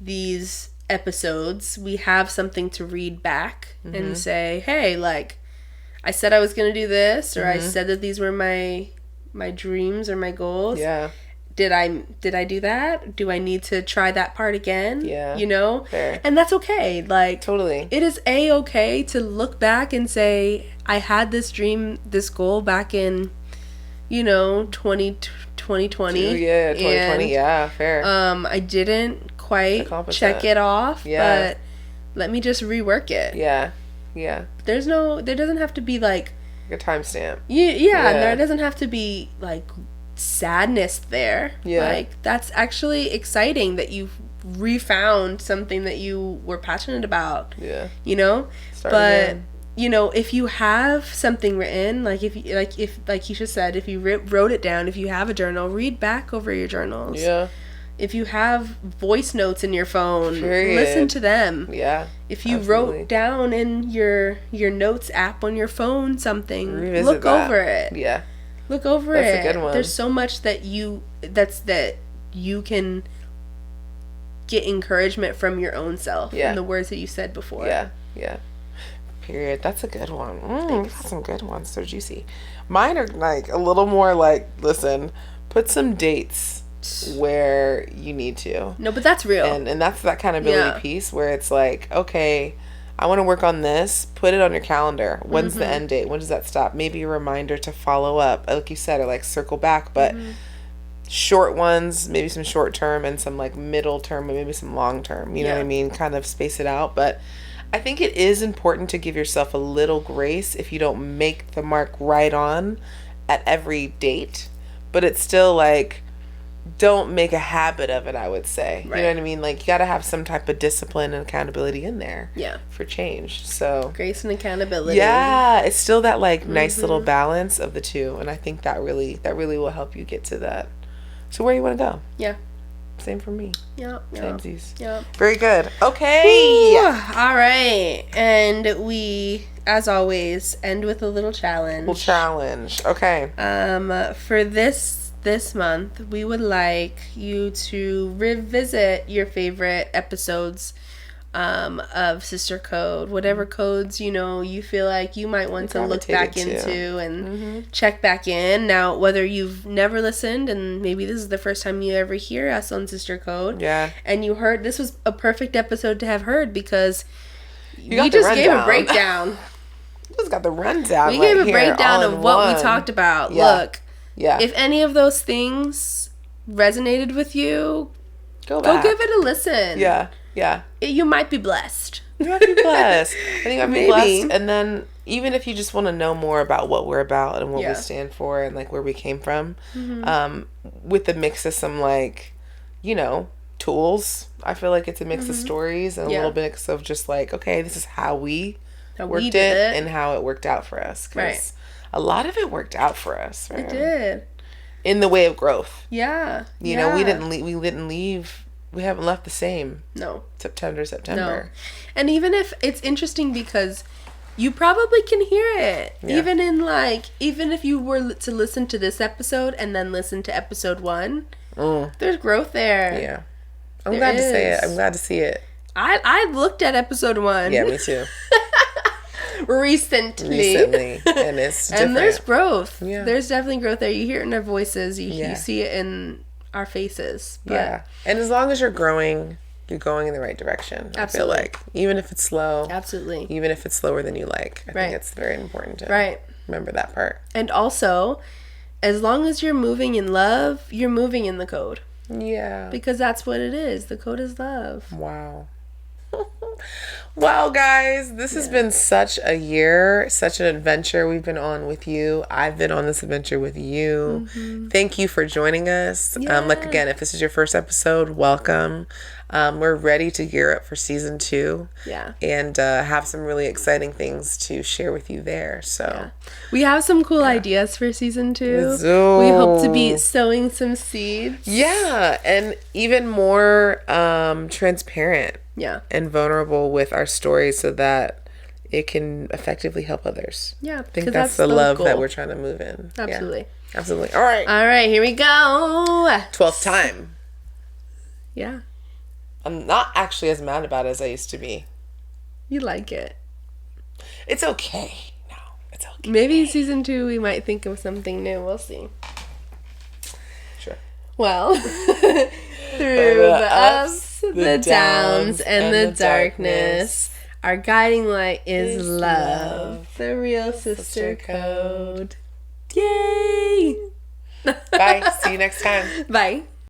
these episodes, we have something to read back and say, hey, like I said I was going to do this, or I said that these were my dreams or my goals. Did I do that? Do I need to try that part again? Fair. And that's okay. Like, totally. It is okay to look back and say, I had this dream, this goal back in, 2020. 2020, fair. I didn't quite check it off, but let me just rework it. There doesn't have to be like a timestamp. There doesn't have to be like sadness there. Like, that's actually exciting that you've refound something that you were passionate about. Start but again. If you have something written, like if Keisha said, if you wrote it down, if you have a journal, read back over your journals. If you have voice notes in your phone, listen to them. If you wrote down in your notes app on your phone something, look over it. Look over it. That's a good one. There's so much that you can get encouragement from your own self and the words that you said before. Period. That's a good one. We got some good ones. They're juicy. Mine are like a little more like, listen, put some dates where you need to. No, but that's real. And that's that accountability piece where it's like, okay, I want to work on this. Put it on your calendar. When's the end date? When does that stop? Maybe a reminder to follow up, like you said, or like circle back. But short ones, maybe some short term and some like middle term, and maybe some long term. You know what I mean? Kind of space it out. But I think it is important to give yourself a little grace if you don't make the mark right on at every date. But it's still like, don't make a habit of it, I would say. Right. You know what I mean? Like, you got to have some type of discipline and accountability in there. Yeah. For change. So. Grace and accountability. Yeah. It's still that, like, nice little balance of the two. And I think that really will help you get to that. So where you want to go? Yeah. Same for me. Yep. Samesies. Yep. Very good. Okay. Ooh, all right. And we, as always, end with a little challenge. Okay. For this month, we would like you to revisit your favorite episodes of Sister Code, whatever codes you feel like you might want to look back into and check back in. Now, whether you've never listened and maybe this is the first time you ever hear us on Sister Code, and you heard, this was a perfect episode to have heard because we just gave a breakdown. We just got the rundown. We gave a breakdown of what we talked about. Look, if any of those things resonated with you, go give it a listen. Yeah. You might be blessed. You might be blessed. I think I'd be blessed. And then even if you just want to know more about what we're about and what we stand for and like where we came from, with the mix of some like, tools. I feel like it's a mix of stories and a little mix of just like, okay, this is how we worked it and how it worked out for us. Because a lot of it worked out for us. Right? It did. In the way of growth. Yeah. You know, we didn't leave. We haven't left the same. No. September. No. And even if it's interesting because you probably can hear it. Yeah. Even if you were to listen to this episode and then listen to episode 1, there's growth there. Yeah. I'm glad to say it. I'm glad to see it. I looked at episode 1. Yeah, me too. Recently. And it's different. And there's growth. Yeah. There's definitely growth there. You hear it in our voices. You see it in our faces. But and as long as you're growing, you're going in the right direction. Absolutely. I feel like even if it's slow, absolutely, even if it's slower than you like, I think it's very important to remember that part. And also, as long as you're moving in love, you're moving in the code. Yeah, because that's what it is. The code is love. Wow. Wow, guys, this has been such a year, such an adventure we've been on with you. I've been on this adventure with you. Thank you for joining us. Again, if this is your first episode, welcome. We're ready to gear up for season 2. Yeah. And have some really exciting things to share with you there. So we have some cool ideas for season 2. We hope to be sowing some seeds. Yeah, and even more transparent. Yeah. And vulnerable with our stories so that it can effectively help others. Yeah. I think that's the love that we're trying to move in. Absolutely. Yeah. Absolutely. All right, here we go. 12th time. Yeah. I'm not actually as mad about it as I used to be. You like it. It's okay. No, it's okay. Maybe in season 2 we might think of something new. We'll see. Sure. Well, through the ups, the downs, and the darkness, our guiding light is love. The real sister code. Yay! Bye. See you next time. Bye.